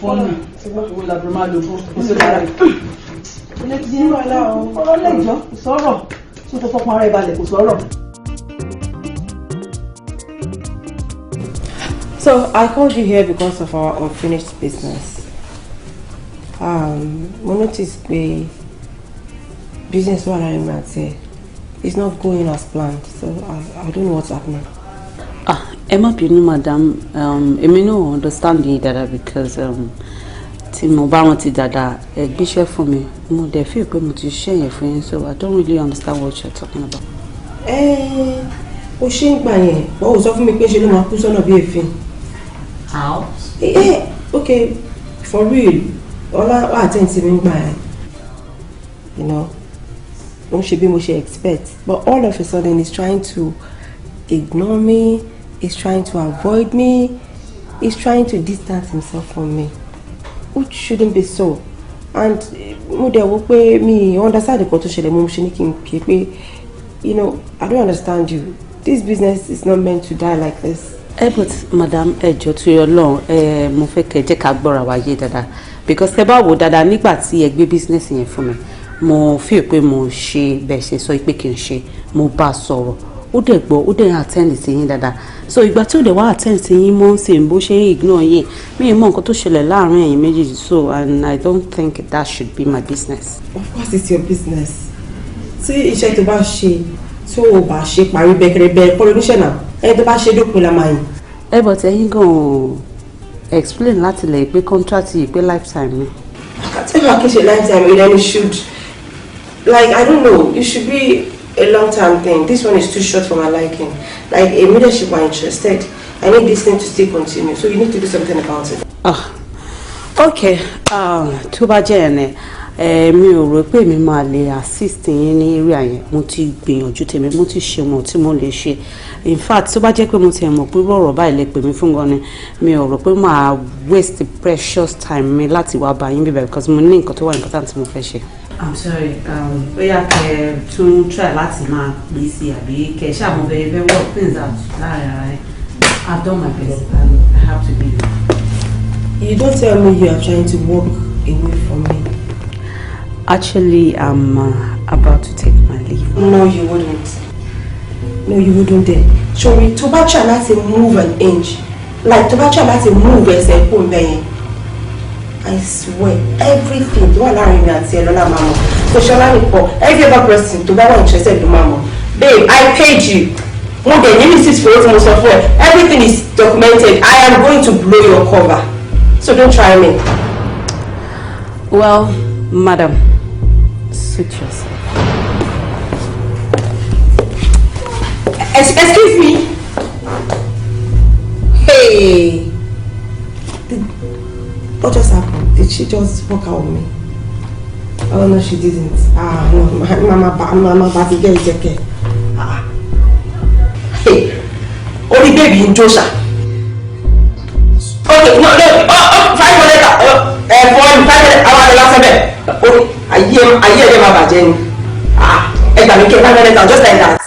fọ́nì ìwọ làbúrò máa lò fún kò sí lára ilé ti ní wàhálà ọ̀rọ̀ lẹ́jọ́ kò sọ̀rọ̀ tó tó fọ́pọ́n ara ìbalẹ̀ kò sọ̀rọ̀. So I called you here because of our unfinished business. mo notice pé business wà láàrin mi àti it's not going as planned, so I don't know what's happening. Ẹ má bínú madam, èmi náà understand yín dáadáa because tí mo bá rántí dáadáa ẹ gbéṣẹ́ fún mi mo dẹ̀ feel pé mo ti ṣe yẹn fún yín, so I don't really understand what you're talking about. O ṣe ń gbà yẹn wọ́n ò sọ fún mi pé ṣe ló máa kú sọ́nà bí èéfín. How? Okay, for real ọlá wà àtẹ̀ǹtì mi ń gbà yẹn, you know, ó ń ṣe bí mo ṣe expect, but all of a sudden he's trying to ignore me, he's trying to avoid me, he's trying to distance himself from me, which shouldn't be so. And mo dẹ̀ wò pé mi understand nǹkan tó ṣẹlẹ̀ mo ṣe ní kí n pè pé, you know, I don't understand you. This business is not meant to die like this. But madam, ẹjọ́ tó yọ lọ́n mo fẹ́ kẹ́ jẹ́ ká gbọ́ra wa yé dáadáa because tẹ́ bá wò dáadáa nígbà tí ẹ gbé business yẹn fún mi mo feel pé mo ṣe bẹ́ẹ̀ ṣe sọ pé kí n ṣe mo bá sọ̀rọ̀ ó dẹ̀ gbọ́ ó dẹ̀ attend sí yín dáadáa, so ìgbà tí ó dẹ̀ wá attend sí yín mọ́ sí bó ṣe ń ignore yín mi ì mọ nǹkan tó ṣẹlẹ̀ láàrin ẹ̀yin méjèèjì, so and I don't think that should be my business. Of course it's your business. Tí iṣẹ́ tó bá ṣe tó o bá ṣe parí bẹ́kẹrẹbẹ kọ́ ló níṣẹ́ náà ẹni tó bá ṣe dópin la máa yìn. But ẹ̀yin gan explain láti lè pé contract yìí pé lifetime ni. Tí wàá kí ṣe lifetime then it should, like, I don't know, it should be a long term thing. This one is too short for my liking. Like, a leadership are interested, I need this thing to still continue, so you need to do something about it. Okay, tó bá jẹ́ ẹ̀nẹ̀ mi ò rò pé mi máa lè assist yín ní area yẹn, mo ti gbìyànjú tèmi, mo ti ṣe wọn tí mo lè ṣe. In fact tó bá jẹ́ pé mo ti mọ̀ pé ọ̀rọ̀ báyìí lè pè mí fún gan ni mi ò rò pé máa waste precious time mi láti wá bá yín bíbẹ̀ because mo ní nǹkan tó wà important tí mo fẹ́ ṣe. I'm sorry, bóyá kẹ́ tún try láti máa pè sí àbí kẹ́ ṣàmú bẹ́ẹ̀ work things out láàrin ara yẹn. I've done my best and I have to be. You don't tell me you are trying to walk away from me. Actually, I'm about to take my leave. No, you wouldn't. No, you wouldn't dare. Sorry, tó bá try láti move an inch. Like, tó bá try láti move ẹsẹ̀ kó bẹ́yẹn. I swear, everything tó wà láàrin mi àti ẹlọ́lá máa mọ̀. So, ṣọlá nìkan, every other person tó bá wà interested ló máa mọ̀. Babe, I paid you. Mo dẹ̀ ní receipt for what mo sọ fún ẹ. Everything is documented. I am going to blow your cover. So don't try me. Well, madam, suit yourself. Excuse me. Hey. What just happened? Did she just walk out on me? Oh no, she didn't. No, Mama, but you get it. Hey, only baby in Joshua. Okay, no, 500. For 500, I want the last of it. I hear them about Jenny. I got me 500 just like that.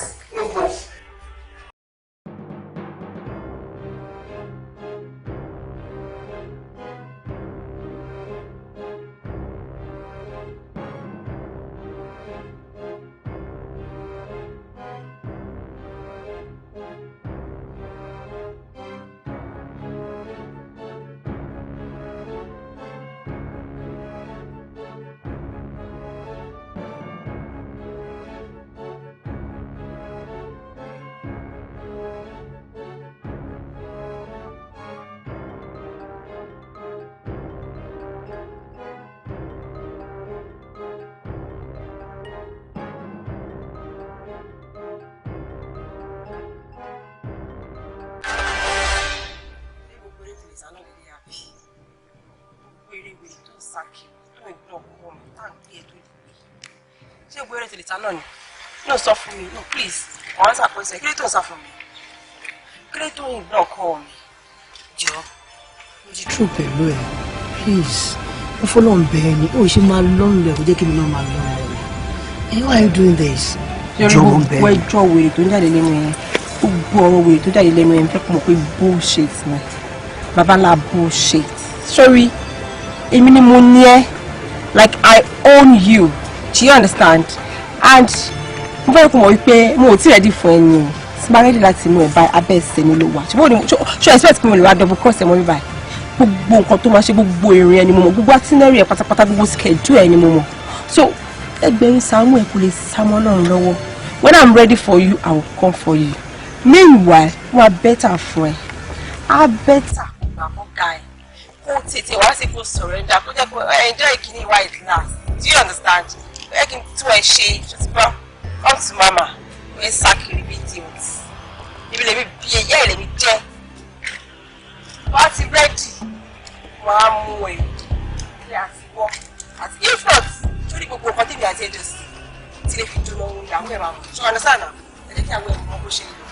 No, stop for me. No, please. Answer question. Kí ló tó ń sá fún mi? Kí ló tó ń block call me? Jọ. Mo ti true pẹ̀lú ẹ̀. Please. Mo follow on Benny. Ó ṣe máa lọ́n lẹ̀ kó jẹ́ kí mi náà máa lọ́n lẹ̀. Why are you doing this? Jọ̀wọ́ Benny. Wọ́n ẹjọ́ wèrè tó ń jáde lẹ́nu yẹn. Gbogbo ọ̀rọ̀ wèrè tó jáde lẹ́nu yẹn fẹ́ kó mọ̀ pé bullshit ni. Babalá bullshit. Sorry. Èmi ni mo ní ẹ́. Like I own you. Do you understand? And mo fẹ́ kó mọ̀ wípé mo ò tí ready fún ẹni o tí bá ready láti mú ẹ bá abẹ́ ẹsẹ̀ mi ló wà ṣùgbọ́n ṣọ expect pé mo lè wá double cross ẹ mọ́ mi báyìí gbogbo nǹkan tó máa ṣe gbogbo ìrìn ẹni mo mọ̀ gbogbo itinerary ẹ̀ pátápátá gbogbo schedule ẹni mo mọ̀ so ẹgbẹ̀rin Sàámú ẹ̀ kò lè sá mọ́ Ọlọ́run lọ́wọ́ when I'm ready for you I will come for you meanwhile wọ́n á better fún ẹ á better gbàgbọ́ ga ẹ̀ kó tètè wá sí kó surrender kó jẹ́ kó enjoy ìkíní white last do you understand ẹ kí n tún ẹ ṣe ṣùgbọ́n come to mama ẹ sákìrì bíi deals ibi lèmi bí ẹyẹ ẹ lèmi jẹ wá ti rẹ́dì máa mú ẹ ilé àti wọ́ àti if not lórí gbogbo nǹkan tèmi àti ẹjọ́ sí tí lè fi dúró ohun ìyàwó ẹ̀ máa mú ṣọ́ ọ̀nà sáà náà ẹ jẹ́ kí àwọn ẹ̀mọ́ bó ṣe ń lò.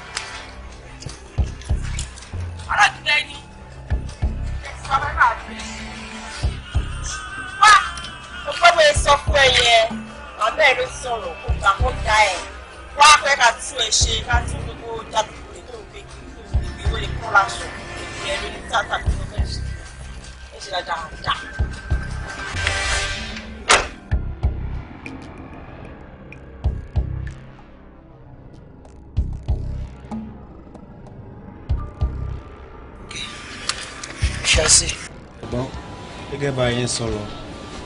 alágbègbè ẹni ẹ ti sọ fẹ́ máa gbé wá mo gbọ́ bóyá sọ fún ẹ yẹn àmọ́ ẹ ló sọ̀rọ̀ kó gbà kó da ẹ̀ wá pẹ́ ká tún ẹ ṣe ká tún gbogbo jábìlì rẹ̀ tó ń gbé kí tó ń gbé ìwé lè kọ́ láṣọ ìyẹn ló ní tátà tó fẹ́ ṣe ẹ ṣe dáadáa. ṣáṣì. ṣùgbọ́n gẹ́gẹ́ bá yẹn sọ̀rọ̀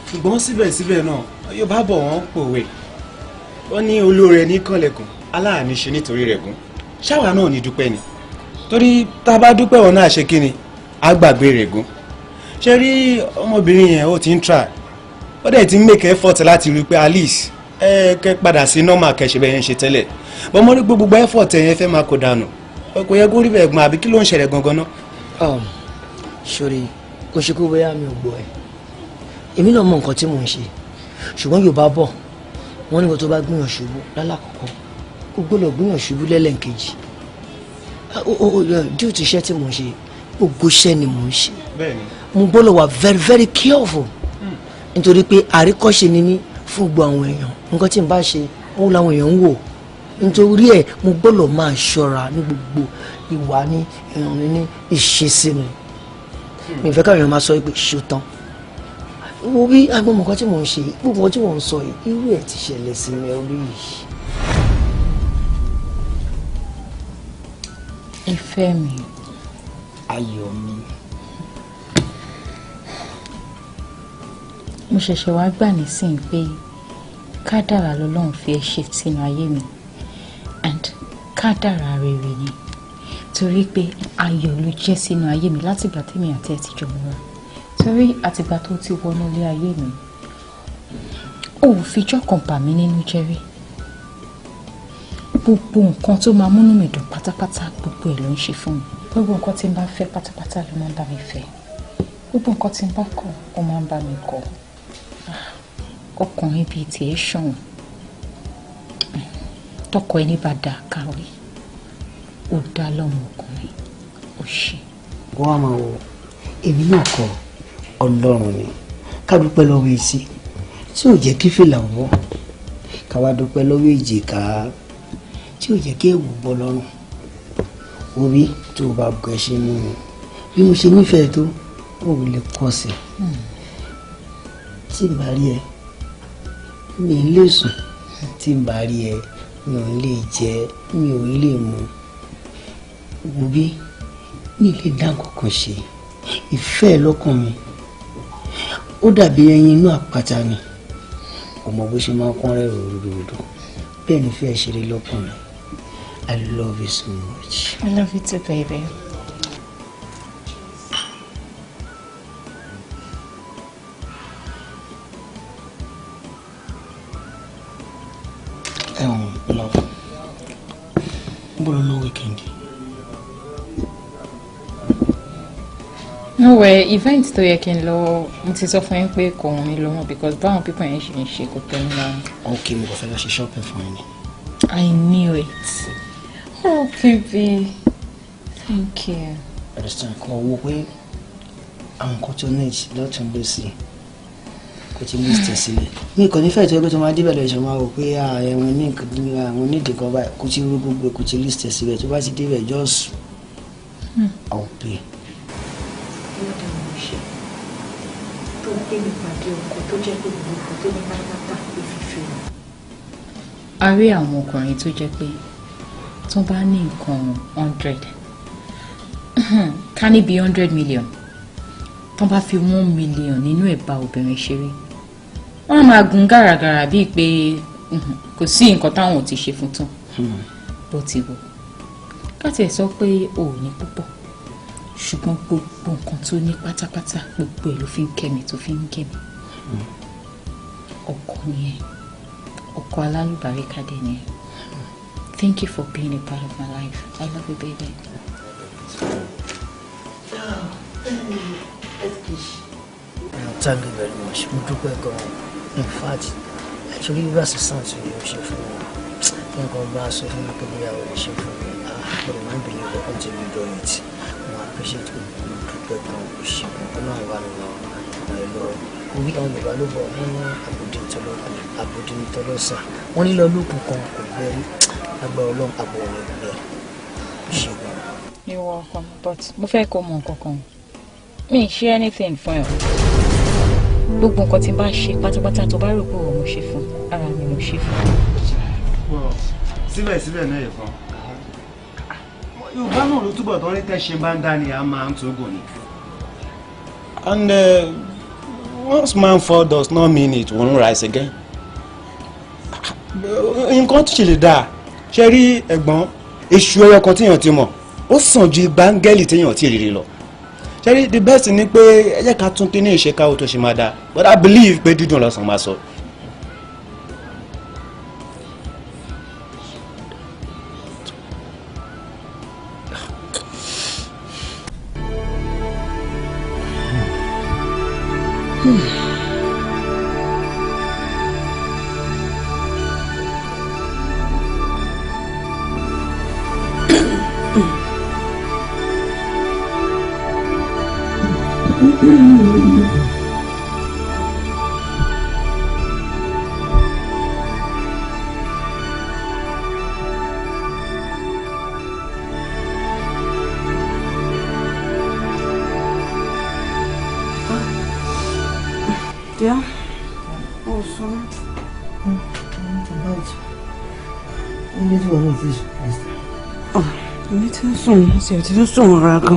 ṣùgbọ́n síbẹ̀síbẹ̀ náà yóò bá bọ̀ wọ́n pòwe wọ́n ní olóore ní kànlẹ̀kùn aláàánú ṣe nítorí rẹ̀ gùn ṣáwa náà ní dúpẹ́ ni torí tá a bá dúpẹ́ wọn náà ṣe kí ni á gbàgbé rẹ̀ gùn ṣe rí ọmọbìnrin yẹn ó ti ń try ó dẹ̀ ti ń make effort láti rí i pé alice kẹ́ padà sí normal kẹ́ ṣe bẹ́ẹ̀ yẹn ṣe tẹ́lẹ̀ bọ́n mo rí gbogbo effort yẹn fẹ́ máa kó dànù kò yẹ kó rí bẹ́ẹ̀ gbọ́n àbí kí ló ń ṣẹlẹ̀ gangan náà. sori kò ṣe kó bóyá mi ò gbọ́ ẹ èmi náà mọ nǹkan tí mò ń ṣe ṣùgbọ́n Yorùbá bọ̀ wọ́n ní kó tó bá gbìyàn ṣubú lálàkọ́kọ́ kó gbọ́dọ̀ gbìyàn ṣubú lẹ́lẹ́ǹkejì díò tí iṣẹ́ tí mò ń ṣe gbogbo iṣẹ́ ni mò ń ṣe mo gbọ́dọ̀ wà very very careful nítorí pé àríkọ́ṣe ni mí fún gbogbo àwọn èèyàn nǹkan tí n bá ṣe òun làwọn èèyàn ń wò nítorí ẹ̀ mo gbọ́dọ̀ máa ṣọ́ra ní gbogbo ìwà ní ìrìn ní ìṣesí mi mi fẹ́ káwọn èèyàn máa sọ pé ṣó tán wo bí agbọ́n nǹkan tí mò ń ṣe gbogbo nǹkan tí mò ń sọ yìí irú ẹ̀ ti ṣẹlẹ̀ sí mi orí yìí. ìfẹ́ mi. ayọ̀ mi. mo ṣẹ̀ṣẹ̀ wá gbà nísìnyí pé kádàrá lọ́lọ́run fi ẹ́ ṣe sínú ayé mi and kádàrá rere ni torí pé ayọ̀ ló jẹ́ sínú ayé mi látìgbà tèmi àti ẹ ti jọ múra torí àtìgbà tó ti wọnú ilé ayé mi ò fijọ́ kan bà mí nínú jẹ́ rí gbogbo nǹkan tó máa múnú mi dùn pátápátá gbogbo ẹ̀ ló ń ṣe fún mi gbogbo nǹkan tí n bá fẹ́ pátápátá ló máa ń bá mi fẹ́ gbogbo nǹkan tí n bá kọ̀ ó máa ń bá mi kọ̀ ọkùnrin bíi tiẹ̀ ṣọ̀wọ́n tọkọ ẹni bá dáa kàwé ó dá lọ́mọ ọkùnrin ó ṣe. wọ́n á máa wọ èmi náà kọ ọlọ́run ni ká dúpẹ́ lọ́wọ́ etí tí ò jẹ́ kí fìlà wọ́ ká wá dúpẹ́ lọ́wọ́ èjìká tí ò jẹ́ kí èwù bọ́ lọ́rùn orí tó o bá gbọ́ ẹ ṣe mú mi bí mo ṣe nífẹ̀ẹ́ tó ò lè kọ́ sí tí n bá rí ẹ mi ò lè sùn tí n bá rí ẹ mi ò lè jẹ mi ò lè mu wo bí mi lè dá nǹkan ṣe ìfẹ́ lọ́kàn mi ó dàbí ẹyin inú àpáta ni ọmọ bó ṣe máa ń kán rẹ̀ ròdòdò bẹ́ẹ̀ ni fẹ́ ṣeré lọ́kàn mi. I love you so much. I love you too, baby. Love. Bọ́lá no weekend. No way, event tó yẹ kí n lọ mo ti sọ fún yín pé kò wọ́n mi lọ́wọ́ because báwọn pípọ̀ yẹn ṣe ń ṣe kò tẹ́ mi lọ́wọ́. Okay, mo kò fẹ́ lọ ṣe shopping fún yín. I knew it. Oh, baby. Thank you. Understand, kò wò pé àwọn nǹkan tó ní lọ́tún ló sí kò tí list ẹ̀ sílẹ̀. Mi kò ní fẹ́ tó ẹgbẹ́ tó máa débẹ̀ lọ ìṣọ̀mọ́ àwọn pé àwọn onídìí kan báyìí kò tí rú gbogbo kò tí list ẹ̀ sílẹ̀ tó bá ti débẹ̀ just I'll pay. Tó gbé mi pàdé ọkọ tó jẹ́ pé gbogbo ọkọ tó ní pátápátá ló fi fi hàn. A rí àwọn ọkùnrin tó jẹ́ pé tó bá ní nǹkan 100 ká ní bí 100 million tán bá fi 1 million nínú ẹ̀ bá obìnrin ṣeré wọ́n máa gun gàràgàrà bíi pé kò sí nǹkan táwọn ò ti ṣe fún tán bó ti wọ káti ẹ̀ sọ pé o ò ní púpọ̀ ṣùgbọ́n gbogbo nǹkan tó ní pátápátá gbogbo ẹ̀ ló fi ń kẹ́mi tó fi ń kẹ́mi ọkọ nìyẹn ọkọ alálùbáríkà dé nìyẹn. Thank you for being a part of my life. I love you, baby. Thank you very much. In fact, actually, you are son to you. She for me. Think of us so you can be our she for me. But I believe that until you do it, I appreciate you. She no one know. My Lord, we on the value for Abudin Tolosa. Only look on very about long about You're welcome, but mo fẹ́ kó mọ̀ nǹkankan. Mi ṣe anything fún ẹ. Gbogbo nǹkan tí n bá ṣe pátápátá tó bá rò pé mo ṣe fún ara mi mo ṣe fún. Síbẹ̀síbẹ̀ náà ẹ̀kan. Yorùbá náà ló túbọ̀ tán ní tẹ́ṣe bá ń dá ni a máa ń tógò ni. And once man fall does not mean it won't rise again. Nǹkan tó ṣe lè dáa ṣe rí ẹ̀gbọ́n èṣù ẹyọ kan tíyàn ti mọ̀ ó sàn ju gbáńgẹ́lì téèyàn ti rírì lọ. Ṣé rí the best ni pé ẹ jẹ́ ká tún kíní ìṣe káwọ́ tó ṣe máa dáa but I believe pé dídùn lọ́sàn máa sọ. Yeah. Oh, sorry. You need to know this. Oh, you need to know. See, you need to know, Raga.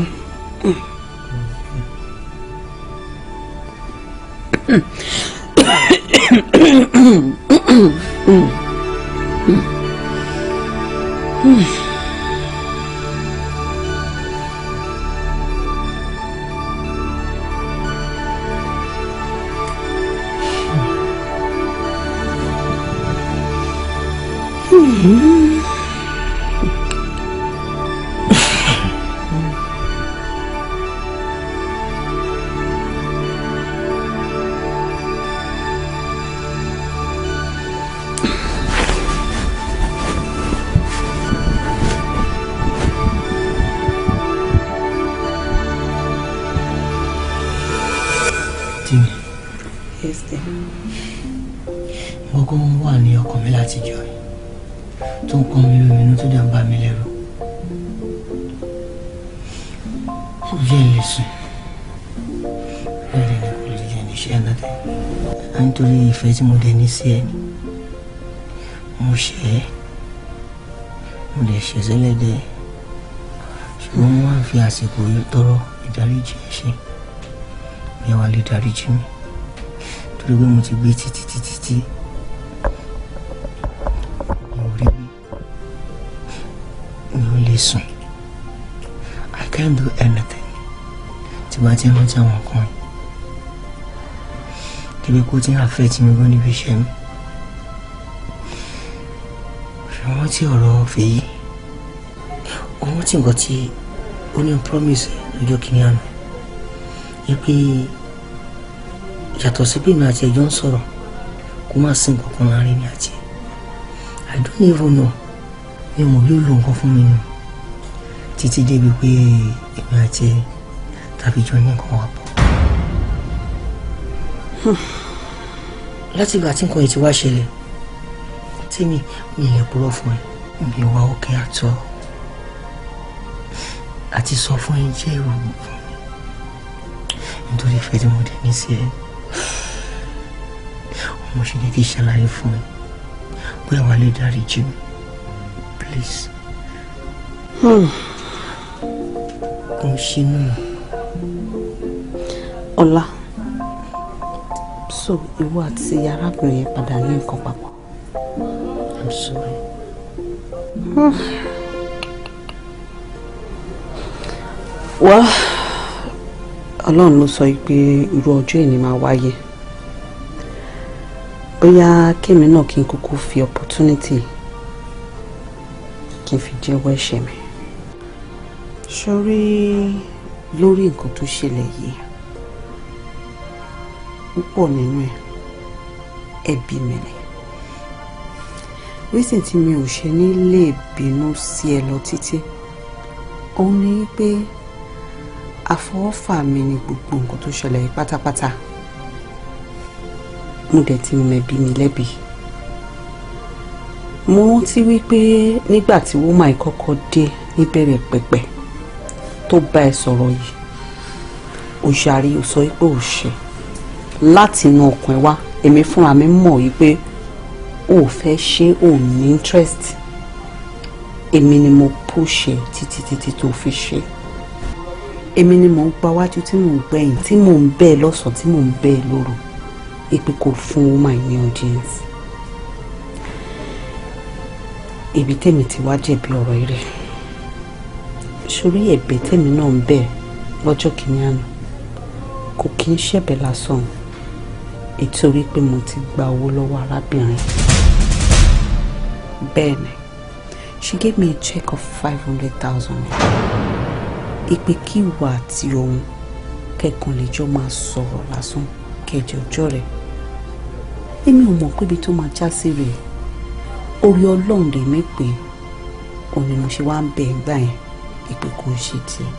Gbogbo wà ní ọkàn mi láti jọ tó ń kọ́ mi lómi inú tó dẹ̀ ń bá mi lẹ́rù. Ó jẹ́ ilé sùn. Bẹ́ẹ̀ ni kò lè jẹ́ níṣẹ́ náà tẹ́. À ń torí ìfẹ́ tí mo dẹ̀ ní sí ẹ. Mo ṣe é. Mo lè ṣe sílẹ̀ dẹ́. Ṣùgbọ́n mo máa ń fi àsìkò yìí tọrọ ìdáríjì ẹ ṣe. Mi wá lè dáríjì mi. Torí pé mo ti gbé títí. Listen, I can't do anything. Tí bá ti rántí àwọn kan débi kó tí ń affect mi gan níbi iṣẹ́ mi. Ṣùgbọ́n tí ọ̀rọ̀ fèyí ohun tí nǹkan tí ó ní promise lọ́jọ́ kìíní àná yẹ pé yàtọ̀ sí pé mi àti ẹjọ́ ń sọ̀rọ̀ kó má sí nǹkan kan láàrin mi àti ẹ. I don't even know mi ò mọ̀ bí ó lo nǹkan fún mi nù títí débi pé èmi àti ẹ tàbí jọ ní nǹkan wà pọ̀. Láti ìgbà tí nǹkan yìí ti wá ṣẹlẹ̀ tí mi lè purọ́ fún ẹ mi wá òkè àtọ́ àti sọ fún ẹ jẹ́ ìrònú fún mi nítorí ìfẹ́ tí mo dẹ̀ ní sí ẹ mo ṣe ní kí ṣàlàyé fún ẹ bóyá wàá lè dáríjì mi please. Kò ṣínú. Ọlá. So ìwọ àti arábìnrin yẹn padà ní nǹkan papọ̀. I'm sorry. Well, Ọlọ́run ló sọ pé irú ọjọ́ ìní máa wáyé. Bóyá kémi náà kí n kúkú fi opportunity kí n fi jẹ́wọ́ ẹ̀ṣẹ̀ mi. Sórí lórí nǹkan tó ṣẹlẹ̀ yìí, púpọ̀ nínú ẹbí mi ni. Reason tí mi ò ṣe ní lè bínú sí ẹ lọ títí, òun ni pé àfọwọ́fà mi ni gbogbo nǹkan tó ṣẹlẹ̀ yìí pátápátá. Mo dẹ̀ ti mẹ̀bi mi lẹ́bi. Mo rántí wípé nígbà tí woman kọ́kọ́ dé níbẹ̀rẹ̀ pẹ̀pẹ̀ tó bá ẹ sọ̀rọ̀ yìí, ó ṣàrí ó sọ pé ó ṣe láti inú ọkàn ẹ wá. Èmi fúnra mi mọ̀ wípé ó fẹ́ ṣe ó ní interest. Èmi ni mo push ẹ títí tó fi ṣe. Èmi ni mo ń gba wájú tí mò ń gbẹ̀yìn, tí mò ń bẹ́ẹ̀ lọ́sàn-án, tí mò ń bẹ́ẹ̀ lóru. Ìpè kò fún woman ní audience. Ibi tèmi ti wá jẹ̀bi ọ̀rọ̀ eré. Sórí ẹ̀bẹ̀ tèmi náà ń bẹ̀ lọ́jọ́ kìíní àná kò kí ń ṣẹ̀bẹ̀ lásán, nítorí pé mo ti gba owó lọ́wọ́ arábìnrin. Bẹ́ẹ̀ni, she gave me a check of 500,000. Ìpè kí ìwà àti ohun kẹ̀kan lè jọ máa sọ̀rọ̀ lásán kẹjọ ọjọ́ rẹ̀. Èmi ò mọ̀ pé ibi tó máa já sí rèé. Orí Ọlọ́run lè mí pé òun ni mo ṣe wá ń bẹ̀ ẹ́ gbà yẹn. Ìpè kò ṣe tiẹ̀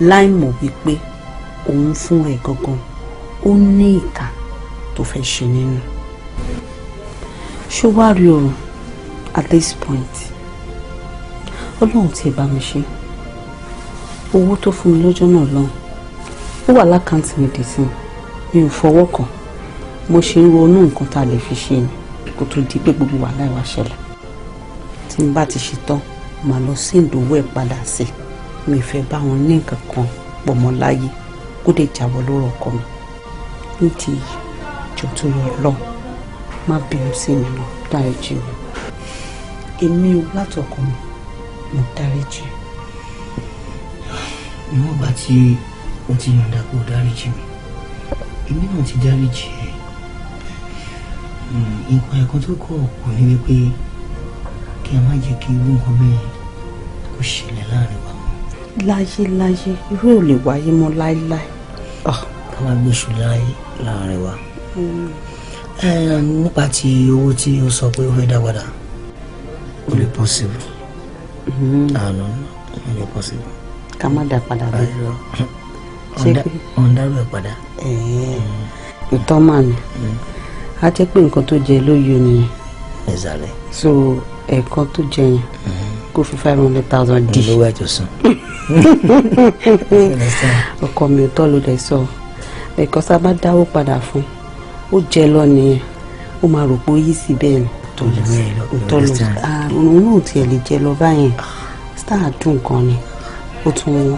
láì mọ̀ wípé òun fún ẹ̀ gangan ó ní ìka tó fẹ́ ṣe nínú. Ṣé wàá rí ọ̀rọ̀ at this point? Ọlọ́run ti bá mi ṣe. Owó tó fún mi lọ́jọ́ náà lọ́hùn ó wà lákàntì mi dé sí mi ò fọwọ́ kàn. Mo ṣe ń ronú nǹkan tá a lè fi ṣe ni kó tó di pé gbogbo wàhálà ìwà ṣẹlẹ̀. Tí n bá ti ṣe tán màá lọ sí ìdòwò ẹ̀ padà sí. Mi fẹ́ bá wọn ní nǹkan kan pọ̀ mọ́ láyé kó dé jábọ́ lórí ọkọ mi. Nídìí ìjọ tó yọ lọ má bínú sí mi lọ dáríjì mi. Èmi ò látọkọ mi mo dáríjì. Níwọ̀n bá tí o ti yọ̀ǹda kó dáríjì mi, èmi náà ti dáríjì ẹ. Nǹkan ẹ̀kan tó kọ̀ kò ní wípé kí a má jẹ́ kí irú nǹkan bẹ́ẹ̀ kó ṣẹlẹ̀ láàrin wa. Láyé irú ò lè wáyé mọ́ láéláé. Ká má gbéṣù láyé láàrin wa. Nípa ti owó tí o sọ pé o fẹ́ dá padà, ó lè possible. Àná ó lè possible. Ká má dá padà bẹ́ẹ̀. Ọ̀ndàrú ẹ̀ padà. Ìtọ́ mà ní. A jẹ́ pé nǹkan tó jẹ ló yọ nìyẹn. Exactly. So ẹ̀kan tó jẹ yẹn kó fi 500,000 di. Lówó ẹ̀ tó sùn. Ọkọ mi ò tọ́ ló dẹ̀ sọ. Ẹ̀kan sábà dáwó padà fún. Ó jẹ lọ nìyẹn. Ó máa rò pé ó yí sí bẹ́ẹ̀ ni. Òtọ́ ló òun náà tiẹ̀ lè jẹ lọ báyẹn. Star dùn kan ni. Ó tún wọ́n.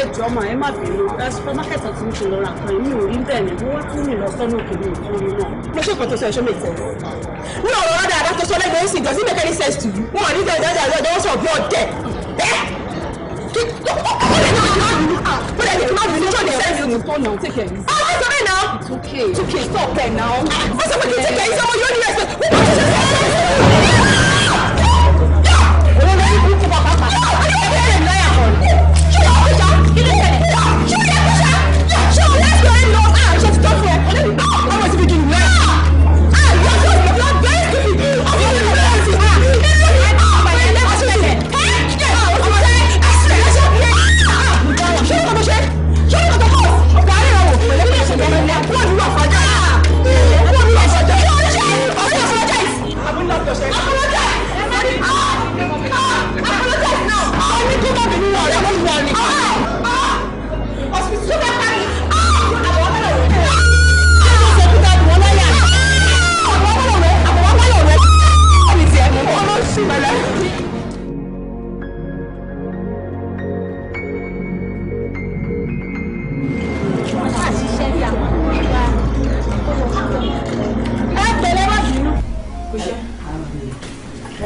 Ẹjọ́ máa ẹ má bínú supermarket ọ̀tí ní ṣe lọ ra nǹkan èmi ò rí bẹ́ẹ̀ ni mo wá tún rìn lọ sọ́nà òkè ní ìtọ́ni náà. Mo ṣe nǹkan tó sọ ẹ̀ṣọ́ make sense. Ní ọ̀rọ̀ rádà àdá tó sọ lẹ́gbẹ̀ẹ́ ó sì does it make any sense to you? Wọ́n wà ní dáadáa àjọ wọ́n sọ bí ọ̀dẹ̀. It's okay, stop there now. What's up with you? Take care, someone you only respect.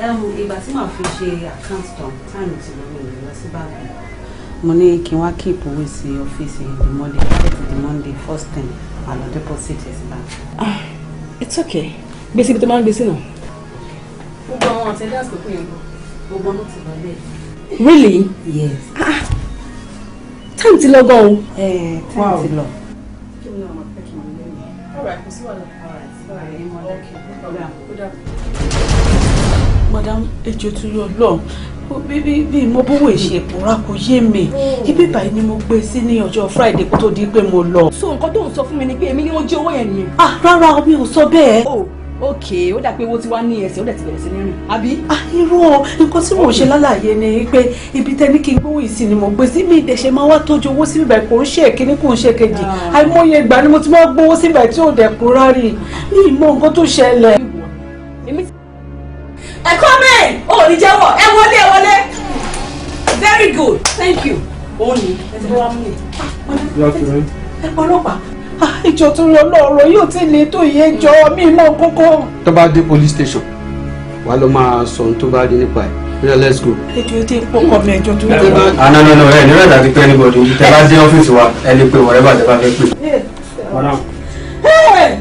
ìgbà tí màá fi ṣe account tán time ti lọ mi lọ sí báńkì. Mo ní kí n wá keep owó sí ọ́fíìsì the Monday the Monday first thing àlọ́ deposit ẹ̀ sí báńkì. It's okay. Gbèsè ibi tó máa ń gbèsè náà. Gbogbo àwọn àtẹ̀lé àsìkò yẹn gbogbo ọmọ ti lọ bẹ́ẹ̀. Really? Yes. Time ti lọ gan o. Time ti lọ. Madam, ẹjọ́ tó yọ lọ bí mo bówó ìṣe ìpòrá kò yé mi ibi báyìí ni mo gbé sí ní ọjọ́ Friday kó tó di pé mo lọ. So nǹkan tó ń sọ fún mi ni pé èmi ni mo jí owó yẹn nìyẹn. Rárá mi ò sọ bẹ́ẹ̀. Ok, ó dà pé owó ti wá ní ẹsẹ̀ ó dẹ̀ ti bẹ̀rẹ̀ sí ní rìn àbí. Irú nǹkan tí mo ṣe lálàyé ni pé ibi tẹ́ ní kí n gbówó ìsìn ni mo gbé sí mi ìdẹ̀ṣẹ̀ máa wá tọ́jú owó sí ibà kò ń ṣe èkíní kò ń ṣe kejì àìmọye ìgbà ni mo ti máa gbówó sí ibà tí ò dẹ̀ kú rárì ní ìmọ̀ nǹkan tó ṣẹlẹ̀. Ẹ̀kọ́ mẹ́rin ò ní jẹ́wọ́ ẹ wọlé. Very good, thank you. Òun ni ẹ ti wá mú mi. Ẹ pọlọ́pàá ìjọ tó lọ lọ́rọ̀ yóò tí lè tó iye jọ mí mọ́ kókó. Tó bá dé police station wàá lọ máa sọ ohun tó bá dé nípa ẹ̀. Yeah, let's go. Ẹjọ́ tí pọkọ mi ẹjọ́ tó lọ. No, ẹ ní rẹ̀ láti pẹ́ anybody. Tẹ bá dé ọ́fíìsì wa ẹ lè pe whatever tẹ bá fẹ́ pè.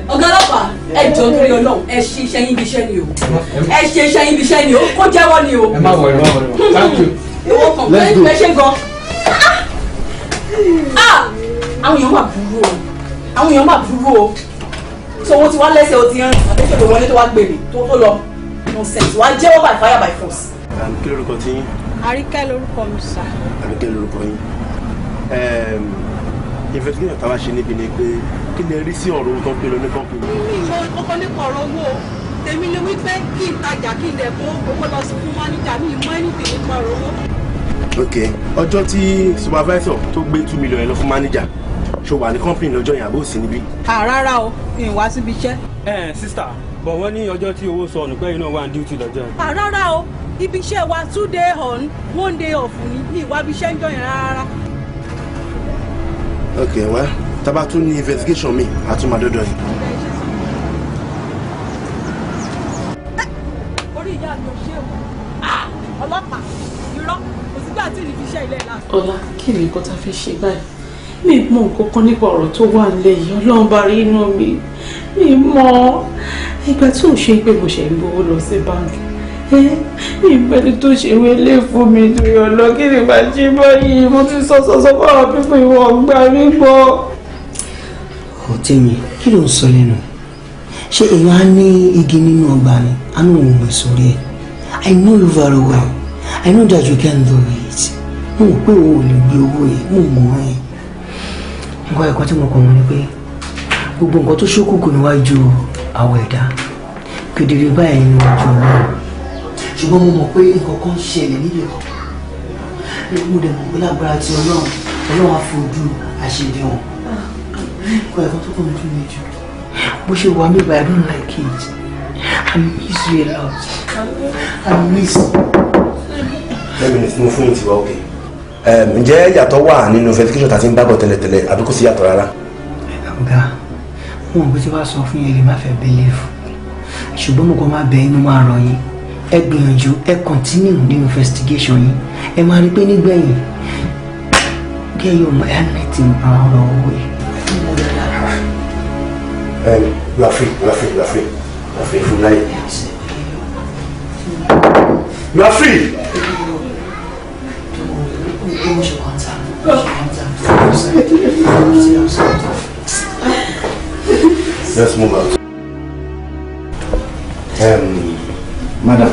Ọ̀gá ọlọ́pàá ẹ jọ̀ọ́ torí Ọlọ́run ẹ ṣe iṣẹ́ yín bí iṣẹ́ ni o. Ẹ ṣe iṣẹ́ yín bí iṣẹ́ ni o. Kó jẹ́wọ́ ni o. Ẹ má wọlé. Thank you. Ìwọ kàn fẹ́ ṣe gan. Àwọn èèyàn máa burú o. So owó ti wá lẹ́sẹ̀ o ti rìn àbẹ́sẹ̀ ló wọlé tó wá gbèrè tó lọ. Nonsense wá jẹ́wọ́ by fire by force. Kí lorúkọ tí yín? Àríkẹ́ lorúkọ mi sà. Àríkẹ́ lorúkọ yín. Investigation táwa ṣe níbi ni pé kí lè rí sí ọ̀rọ̀ owó tó ń pè lọ ní kọ́mpìnì. Mi ìmọ̀ ọkọ nípa ọ̀rọ̀ owó tèmi ni wípé kí n tajà kí n lè kó owó lọ sí fún máníjà mi ìmọ̀ anything nípa ọ̀rọ̀ owó. Ok, ọjọ́ tí supervisor tó gbé 2 million lọ fún máníjà ṣó wà ní kọ́mpìnì lọ́jọ́ yẹn àbó sí níbí. Rárá o mi ì wá síbi iṣẹ́. Sísítà bọ̀ wọ́n ní ọjọ́ tí owó sọnù pé iná wà ní duty lọ́jọ́ yẹn. Rárá o ibi iṣẹ́ wa 2 day on 1 day off ní ìwà ibi iṣẹ́ ń jọ yẹn rárá. Ok, wá tábà tún ní investigation mi àtúmọ̀dọ́dọ̀ yìí. Orí ìyá mi ò ṣe o ọlọ́pàá irọ́ kò sígbà tí ìrìn fi iṣẹ́ ilé ìlà. Ọlá kí ni nǹkan tá a fẹ́ ṣe báyìí mi mọ nǹkan kan nípa ọ̀rọ̀ tó wà nílẹ̀ yìí Ọlọ́run bá rí inú mi mọ ìgbà tí ò ṣe pé mo ṣe ń gbowó lọ sí báńkì mi ìpẹ́ni tó ṣe wọlé fún mi torí ọ̀lọ́ kí ni màá ṣe báyìí mo ti sọ fún àwọn pípọ̀ ìwọ̀ ọ̀gbà mi gbọ́. Tèmi kí ló ń sọ lẹ́nu ṣé èèyàn á ní igi nínú ọgbà ni á ní òun mọ̀ sórí ẹ̀ I know you very well I know that you can do it mo mọ̀ pé o ò lè gbé owó yẹn mo mọ̀ ẹ́ nǹkan ẹ̀kọ́ tí mo kàn wọ́n ni pé gbogbo nǹkan tó ṣókùnkùn níwájú àwọn ẹ̀dá kedere báyìí níwájú Ọlọ́run ṣùgbọ́n mo mọ̀ pé nǹkan kan ṣẹlẹ̀ níbi kan mo dẹ̀ mọ̀ pé lágbára ti Ọlọ́run á fojú àṣírí hàn nǹkan ẹ̀kọ́ tó kàn mí tún lè jù bó ṣe wà mí but I don't like it I miss you a lot I miss. 10 minutes mo fún yín ti wá òkè. Ǹjẹ́ yàtọ̀ wà nínú investigation tàbí ń bá bọ̀ tẹ́lẹ̀tẹ́lẹ̀ àbí kò sí yàtọ̀ rárá? Ọ̀gá wọn ò bí tí wàá sọ fún yẹn lè má fẹ́ believe ṣùgbọ́n mo kàn máa bẹ̀ inú máa rọ yín ẹ gbìyànjú ẹ continue ní investigation yín ẹ máa rí pé nígbẹ̀yìn get your anything around the way. You are free. You are free. Let's move out. Madam,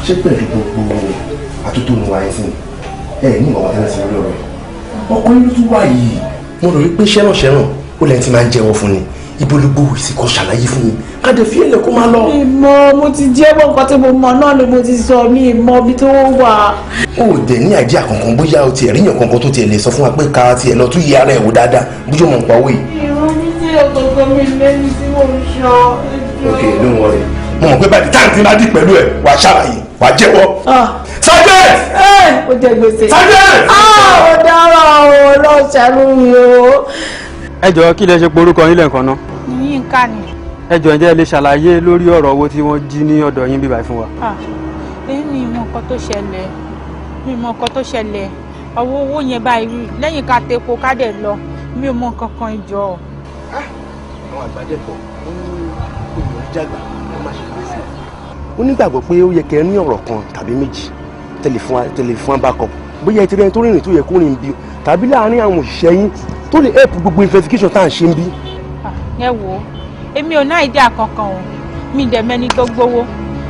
ṣé pẹ̀lú gbogbo àtúntò ní wáyé sí ẹ ní ìwọ̀n tẹ́lẹ̀ sí lórí ọ̀rọ̀ ọkùnrin ló tún wá yìí. Mo rò wípé ṣẹ́ràn ó lẹ́yìn tí máa ń jẹ́wọ́ fún ni ibo ló gbówó ìsìnkú ṣàlàyé fún mi káde fi ẹlẹ kó máa lọ. mo ti jẹ́wọ́ nǹkan tí mo mọ̀ náà ni mo ti sọ mi mọ ibi tó wà. ó dẹ̀ ní àìdíà kankan bóyá o tiẹ̀ ríyàn kankan tó tiẹ̀ lè sọ fún wa pé ká tiẹ̀ lọ tún yí ara ẹ̀ wò dáadáa bójú ọmọ nǹkan owó yìí. ìròyìn tí ọ̀gọ̀gọ̀ mi lẹ́ni tí mo ń sọ. ok don't worry mo mọ̀ pé báyìí táǹtì bá dì pẹ̀lú ẹ̀ wàá ṣàlàyé wàá jẹ́wọ́. sergeant. ó jẹ gbèsè. sergeant. ó dára o lọ́ọ́ ṣàlùmí o. Ẹ jọ̀ọ́ kí lẹ ṣe porúkọ yín lẹ́ẹ̀kan náà. Yínká ni. ẹ jọ̀ọ́ ǹjẹ́ ẹ lè ṣàlàyé lórí ọ̀rọ̀ owó tí wọ́n jí ní ọ̀dọ̀ yín bíbáyìí fún wa. èmi mọ nǹkan tó ṣẹlẹ̀ mi mọ nǹkan tó ṣẹlẹ̀ ọwọ́ owó yẹn báyìí lẹ́yìn ká tepo ká dẹ̀ lọ mi ò mọ nǹkan kan ìjọ. àwọn àgbàdẹ́kọ̀ ó ní olùjágbà ó má ṣe kà sí. ó nígbàgbọ́ pé ó yẹ kẹ́ ẹ ní ọ̀rọ̀ kan tàbí méjì tẹlifíwọ́n bá kọ bóyá ètò ẹni tó rìnrìn tó yẹ kó rìn bí tàbí láàárín àwọn òṣìṣẹ́ yín tó lè help gbogbo investigation tá à ń ṣe ń bí. ẹ wo èmi ò ná ìdí àkànkàn o mi dẹ̀ mẹ́ni tó gbowó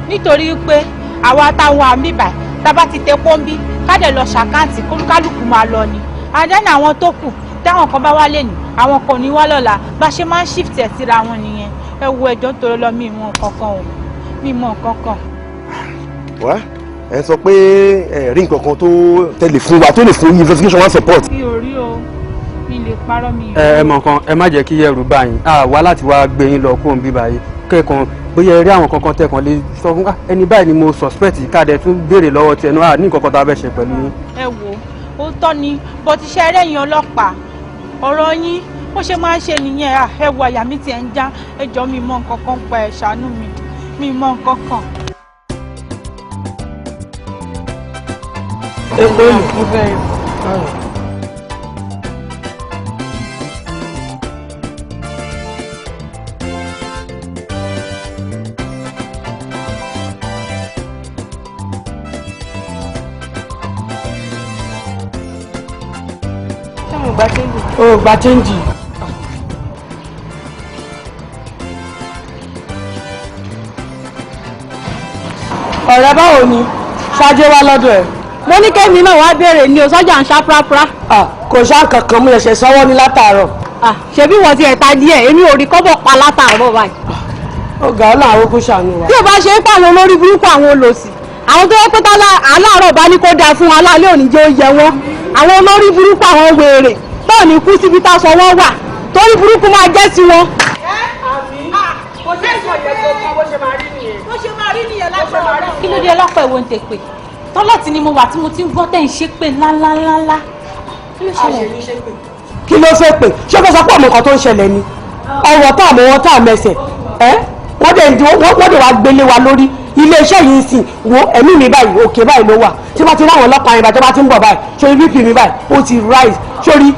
nítorí pé àwa táwọn àmì báyìí tá a bá ti tepo ń bí ká dẹ̀ lọ ṣàkáǹtì kálukú máa lọ ni àdánù àwọn tó kù táwọn kan bá wá lé ní àwọn kan ní wá lọ́la bá ṣe máa ń shift ẹ̀ síra wọn nìyẹn ẹ wo ẹjọ́ tó lọ mi mọ kankan o mi mọ kankan. wá ẹ sọ pé ẹ rí nǹkan kan tó tẹlẹ fún wa tó lè fún investigation one support. mi ò rí o mi lè parọ́ mi. ẹ mọ̀ kan ẹ má jẹ́ kí ẹrù bá yín wá láti wá gbé yín lọ kó ń bí báyìí kẹ́ẹ̀kan bóyá ẹ rí àwọn kankan tẹ̀kan lè sọ fún ẹni báyìí ni mo suspect káàdẹ̀ tún béèrè lọ́wọ́ tiẹ̀ náà ní nǹkan kan tá a fẹ́ ṣe pẹ̀lú yín. ẹ wo ó tọ́ ni bó ti ṣe ẹlẹ́yin ọlọ́pàá ọ̀rọ̀ yín bó ṣe máa ń ṣe nìyẹn ẹ wo àyà mi tiẹ̀ ń já ẹ jọ mi mọ nǹkan kan pa ẹ̀ ṣàánú mi mọ nǹkan kan. epo ìlú fún bẹ́ẹ̀. o gba chẹ́ǹjì. ọ̀rẹ́ báwo ni ṣáájú wá lọ́dọ̀ ẹ̀. mo ní kẹ́mi náà wá béèrè ní o sọ́jà ń ṣá prápra. kò ṣá kankan mo ṣẹ̀ṣẹ̀ sanwó ní látàárọ̀. ṣebí wọ́n ti ẹ̀ta díẹ̀ èmi ò rí kọ́bọ̀ pa látàárọ̀ báyìí. ọ̀gá ọ̀là àwọn kò ṣàánú wa. tí o bá ṣe é pé àwọn olórí burúkú àwọn olòṣì àwọn tó yẹ pé aláàárọ̀ bá ní kó dáa fún wọn aláàlẹ́ òní jẹ́ ó yẹ wọ́n àwọn olórí burúkú àwọn wèrè báwo ni kú síbi táṣọ wọn wà torí burúkú máa jẹ́ sí wọn. kò sí ìsọ̀yẹ̀ tó kọ́ bó ṣe máa rí nìyẹn. bó ṣe máa rí nìyẹn láṣọ rẹ̀. kí ló dé ọlọ́pàá ìwọ ń tẹ pé tọ́lẹ̀tì ni mo wà tí mo ti ń gbọ́ tẹ̀ ń ṣe pé ńláńláńlá kí ló ṣẹlẹ̀. kí ló fẹ́ pè ṣé kó sọ pé ọmọ kan tó ń ṣẹlẹ̀ ni ọ̀rọ̀ tá àmọ́ wọn tá àmẹsẹ̀ wọ́n dẹ̀ wá gbélé wa lórí iléeṣẹ́ yìí sìn wo ẹ̀mí mi báyìí òkè báyìí ló wà tí wọ́n ti ráwọn ọlọ́pàá yẹn bá tó bá ti ń bọ̀ báyìí sórí bp mi báyìí ó ti rise sórí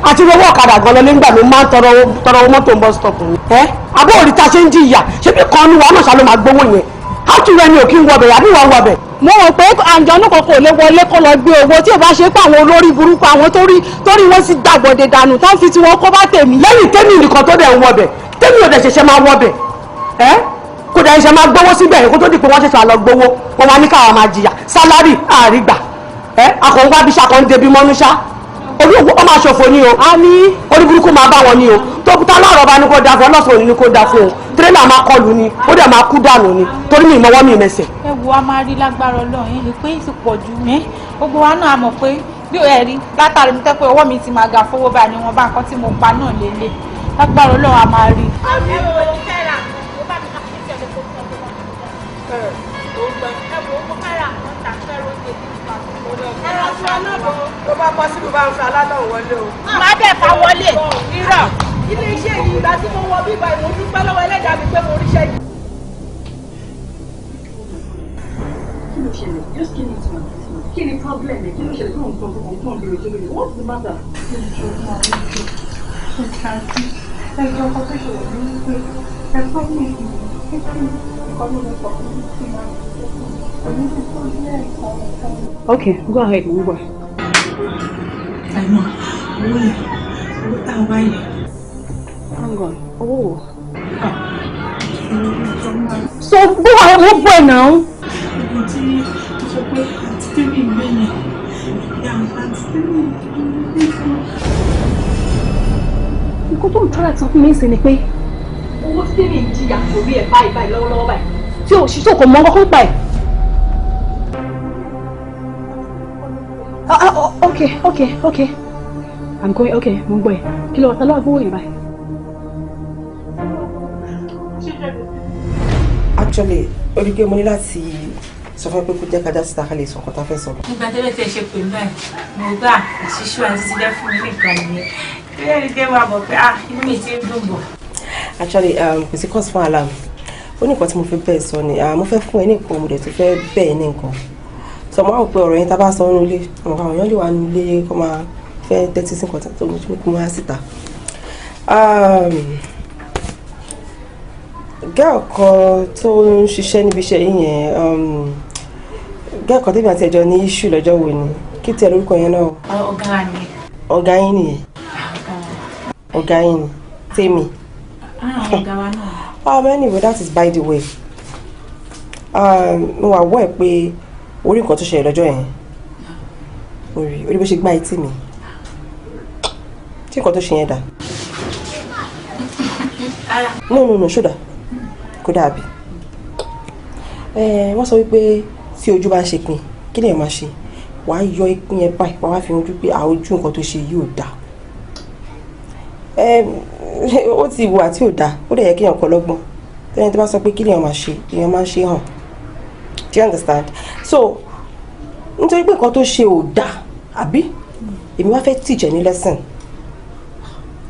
àti owó ọ̀kadà gan lọ lẹ́gbàá ló máa ń tọrọ owó mọ́tò ń bọ́ stop ni. abó òrí ta ṣe ń jìyà ṣé bí kan ní wa náà ṣàlọ́ máa gbowó yẹn átúrẹ́ ni ò kí ń wọbẹ̀ àbí wọ́n wọbẹ̀. mo rò pé àǹjọ́nú kan kò lè wọlé kó lọ gbé owó tí ò bá ṣe pé àwọn olórí burúkú àwọn torí wọ́n sì dàgbọ̀dẹ̀ dànù tán fi tiwọn kó bá tèmi. lẹ́yìn tèmi nìkan tó dẹ̀ ń wọbẹ̀ tèmi ò dẹ̀ ṣẹ̀ṣẹ̀ máa wọbẹ̀ kò dẹ̀ ṣe máa gbowó síbẹ̀ yẹn kó tó di pé wọ́n ṣẹ̀ṣẹ̀ lọ gbowó wọn wá ní káwọn máa jìyà sálárì àrígbà akọ̀ǹgbà bíi ṣàkóńdé bíi mọ́núṣá olùkọ́ ọ máa ṣòfò ní o orí burúkú máa bá wọn ní o tó kúta láàárọ̀ bá ní kó da fún ọ lọ́sàn-án ní kó da fún o tírélà máa kọlù ni ó dẹ̀ máa kú dànù ni torí mi ìmọ̀wọ́ mi mẹsẹ̀. ẹ wo a máa rí lágbára Ọlọ́run yẹn lè pé ìsì pọ̀ jù mí gbogbo wa náà mọ̀ pé bí ẹ rí látàrí mi tẹ́ pé ọwọ́ mi ti máa ga fowó báyìí ni wọ́n bá nǹkan tí mo pa náà lélẹ̀ lágbára Ọlọ́run a máa rí. tó bá bọ́ síbi bá ń fi aládùn wọlé o. má dẹ̀ ká wọlé irọ́. ilé iṣẹ́ yìí ìgbà tí mo wọ bíbá ìwọ̀n dúpẹ́ lọ́wọ́ ẹlẹ́dàá mi pé mo ríṣẹ́ yìí. kí ló ṣẹlẹ̀ just give me to my husband kí ni problem ẹ̀ kí ló ṣẹlẹ̀ tó ń tọ́ tó ń lè ojú lórí what's the matter. ẹjọ́ ọkọ̀ tó ṣẹlẹ̀ ní wípé ẹ̀fọ́ mi Okay, go ahead, move on. I know. Really? What are we? Hang on. Oh. So go ahead, move on now. Nǹkan tó ń tọ́lá tí wọ́n fún mi ń ṣe ni pé owó tí tèmi ń jìyà lórí ẹ̀ báyìí lọ́wọ́lọ́wọ́ báyìí tí òṣìṣẹ́ kò mọ ọkọ̀ pa ẹ̀. Okay. I'm going, okay, mo ń gbọ́ ẹ̀. Kí ló wọ́n ta lọ́wọ́ gbówó yẹn báyìí? Actually, orígbé mo ní láti sọ fún pé kó jẹ́ ká dá síta ká lè sọ ọkọ̀ tá a fẹ́ sọ. Nígbà tẹ́lẹ̀ tí ẹ ṣe pè báyìí, mo gbà ìṣíṣú àti ti dẹ́ fún mi nìkan nìyẹn. Ilé ẹni tẹ́ wà bọ̀ pé inú mi ti ń dùn bọ̀. Actually, kò sí cause fún alarm. Ó ní nǹkan tí mo fẹ́ bẹ́ẹ̀ sọ ni. Mo fẹ́ fún ẹ ní nǹkan mo dẹ̀ tún fẹ́ bẹ́ẹ̀ ní nǹkan. So mo rò pé ọ̀rọ̀ yẹn tá bá sọ nínú ilé, àwọn èèyàn lè wà nínú ilé kó máa fẹ́ tẹ́tí sí nǹkan tó mo kó máa síta. Girl kan tó ń ṣiṣẹ́ níbi iṣẹ́ yìí yẹn, girl kan tẹ́bi àti ẹ̀jọ́ ní issue lọ́jọ́ wo ni? Kí tiẹ̀ lórúkọ yẹn náà? Ọ̀gá ni. Ọ̀gá yín nìyẹn? Ọ̀gá yín ni? Tèmi? Ọ̀gá wa náà. Anyway, that is by the way. Mo wà wọ́ ẹ̀ pé orí nǹkan tó ṣẹlẹ̀ lọ́jọ́ yẹn. Orí bó ṣe gbá etí mi. Tí nǹkan tó ṣe yẹn dà? No, ṣódà. Kò dàbí. Wọ́n sọ wípé tí ojú bá ń ṣe pin, kí ni ẹ máa ṣe? Wàá yọ ìpín yẹn báyìí, wàá fi ojú pé ojú nǹkan tó ṣe yóò dà. Ó ti wà tí ò dá, ó dẹ̀ yẹ kí èèyàn kọ́ lọ́gbọ́n. Tẹ́ni tó bá sọ pé kí ni èèyàn máa ṣe, èèyàn máa ń ṣe hàn. Do you understand? So nítorí pé nǹkan tó ṣe ò dá, àbí? Èmi wá fẹ́ teach ẹ ní lesson.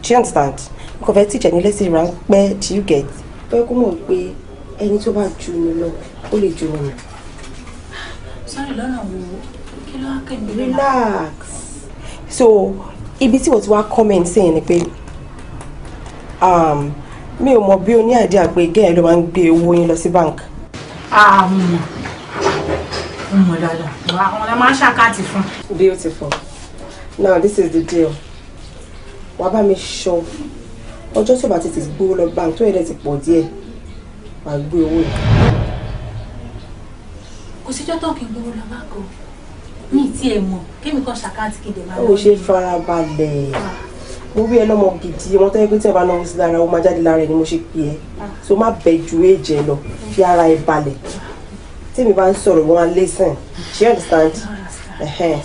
Do you understand? Mo kàn fẹ́ teach ẹ ní lesson ránpẹ́, do you get? Bẹ́ẹ̀ kó mọ̀ pé ẹni tó bá jù mí lọ, ó lè jù mí. Sorry, lọ́nà wo? Kí ló wá kẹ́mi? Relax. So ibi tí wọ́n ti wá comment sẹ́yìn ni pé mi ò mọ̀ bí o ní idea pé gẹ́ẹ̀ ló máa ń gbé owó yín lọ sí bank. Mo mọ̀ dáadáa. Àwọn ọ̀la máa ń ṣàkáàtì fún. Beautiful. Now this is the deal. Wàá bá mi ṣọ́ ọjọ́ tí o bá ti gbówó lọ bank tó yẹ dẹ̀ ti pọ̀ díẹ̀ wàá gbé owó yìí. Kò síjọ́ tó kí n gbówó lọ bank o. Mi tí ẹ mọ̀ kémi kan ṣàkáàtì kéde máa lọ. Ó ṣe farabalẹ̀. Mo bí ẹ lọ́mọ gidi wọn tẹ́ pé tí ẹ bá náwó sí lára ó máa jáde lára ẹ ni mo ṣe pè ẹ́. So má bẹ ju èjẹ lọ fi ara ẹ balẹ̀. Tèmi bá ń sọ̀rọ̀ wọn á listen. Do you understand?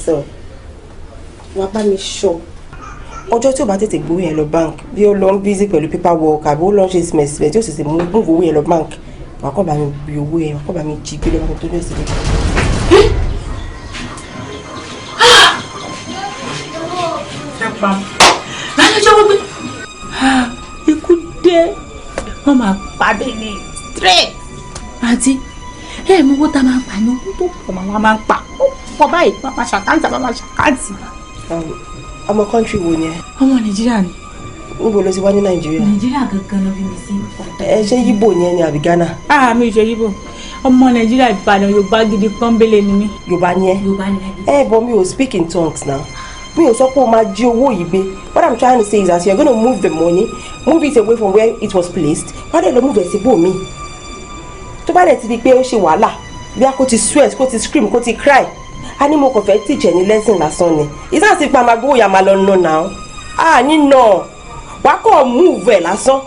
So wàá bá mi ṣọ́ ọjọ́ tí o bá tètè gbówó yẹn lọ bank bí ó lọ ń busy pẹ̀lú paper work àbí ó lọ ń ṣe smẹ̀sìmẹ̀ tí ó sì sì mú owó yẹn lọ bank wàá kọ́ bá mi bí owó yẹn wàá kọ́ bá mi jí gbé lọ́wọ́ tó ní òsì lọ. lálejò wọ́n gbé ikú dé wọ́n máa pàdé ní straight àti mú owó tá a máa gbà ní owó tó pọ̀ máa ń pa ó pọ̀ báyìí máa ṣàkáǹtì. Ọmọ country wo ni ẹ? Ọmọ Nàìjíríà ni. Níbo ló ti wá ní Nàìjíríà? Nàìjíríà gangan ló bí mi sí. Ṣé Yíbò ni ẹ ni àbí Ghana? Mi ò ṣe Yíbò. Ọmọ Nàìjíríà Ìbàdàn Yorùbá gidi pọ́nbélé ni mí. Yorùbá ni ẹ? Yorùbá ni ẹ. But mi ò speak in tongues now. Mi ò sọ pé o máa jí owó yìí gbé. What I'm trying to say is that you're going to move the money, move it away from where it was placed. Why don't you move it síbò mi? Tó bá dẹ̀ ti di pé ó ṣe wàhálà, bí a kò ti sweat, kò ti scream, kò ti cry. A ní mo kàn fẹ́ teach ẹ ní lesson lásán ni. Ìsá sí pa máa gbówó ya máa lọ nà náà. Nínà wàá kàn move ẹ̀ lásán.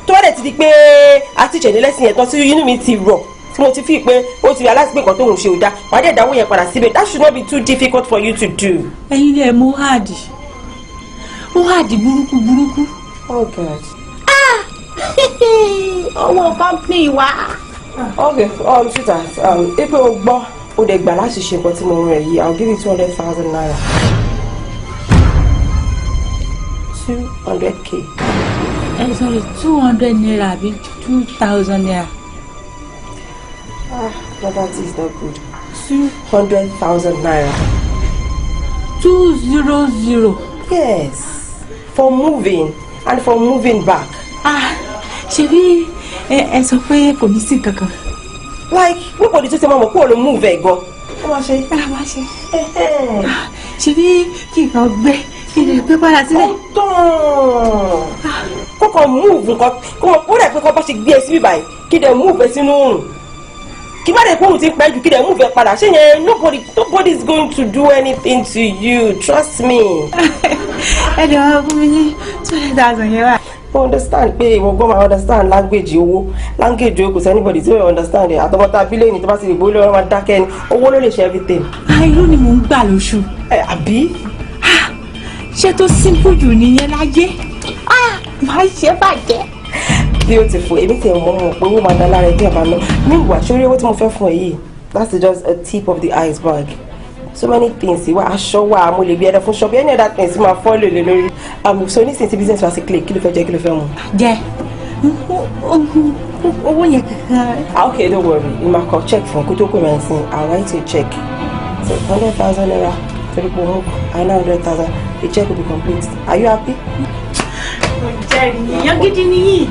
Tó bá dẹ̀ ti di pé a teach ẹ ní lesson yẹn tán tí inú mi ti rọ̀ tí mo ti fi pé ó ti realize pé nǹkan tó ń ṣe ò dá wàá dẹ̀ dáwó yẹn padà síbẹ̀. That should not be too difficult for you to do. Ẹ̀yin lẹ mú háàdì burúkú. Oh God. Owó company wa. Okay, sweetheart, if o gbọ́ o dẹ̀ gbà láti ṣe nǹkan tí mo rẹ̀ yìí, I'll give you 200,000 naira. 200k. Sorry, 200 naira àbí 2,000 naira. No, that is not good. 200,000 naira. 200. Yes, for moving and for moving back. Ṣebí ẹ sọ pé kò ní sí kankan. Like nobody tó ṣe máa mọ̀ kó o lè move ẹ̀ gan. Ó máa ṣe. Ṣebí kí nǹkan gbé kí lè gbé padà sílẹ̀. Kókò move nǹkan kó rẹ̀ pé kó bá ṣe gbé ẹ síbí báyìí kí dẹ̀ move ẹ sínú òrùn. Kí má dẹ̀ pé òun ti pẹ́ jù kí dẹ̀ move ẹ padà. Ṣé yẹn nobody is going to do anything to you, trust me. Ẹ dẹ̀ wá fún mi ní 200,000 yẹn wá. I understand pé ìwọ gbọ́ máa understand language owó kò sí anybody tí ó understand ẹ̀ àtọmọta bílíọ̀nù tó bá ti lè gbólé ọ̀rọ̀ máa dákẹ́ ni owó ló lè ṣe everything. Irú ni mò ń gbà lóṣù. Àbí? Ṣé tó simple jù nìyẹn láyé? Máa ṣe bàjẹ́. Beautiful, èmi tẹ̀ mọ́ pé owó máa dá lára ẹbí àbá náà. Meanwhile, ṣórí owó tí mo fẹ́ fún ẹ yìí, that's just a tip of the iceberg. So many things ìwà aṣọ wa mo lè bí ẹdẹ fún ṣọ́ọ̀bù any other things máa fọ́ lè lórí. So nísìnyí tí business wa sì clear kí ló fẹ́ jẹ kí ló fẹ́ mu. Jẹ owó yẹn kankan. Okay, don't worry. You might call check from Kutoko Mansin. I'll write you a check. So 100,000 naira. And 100,000. The check will be complete. Are you happy? Jerry, you're getting me.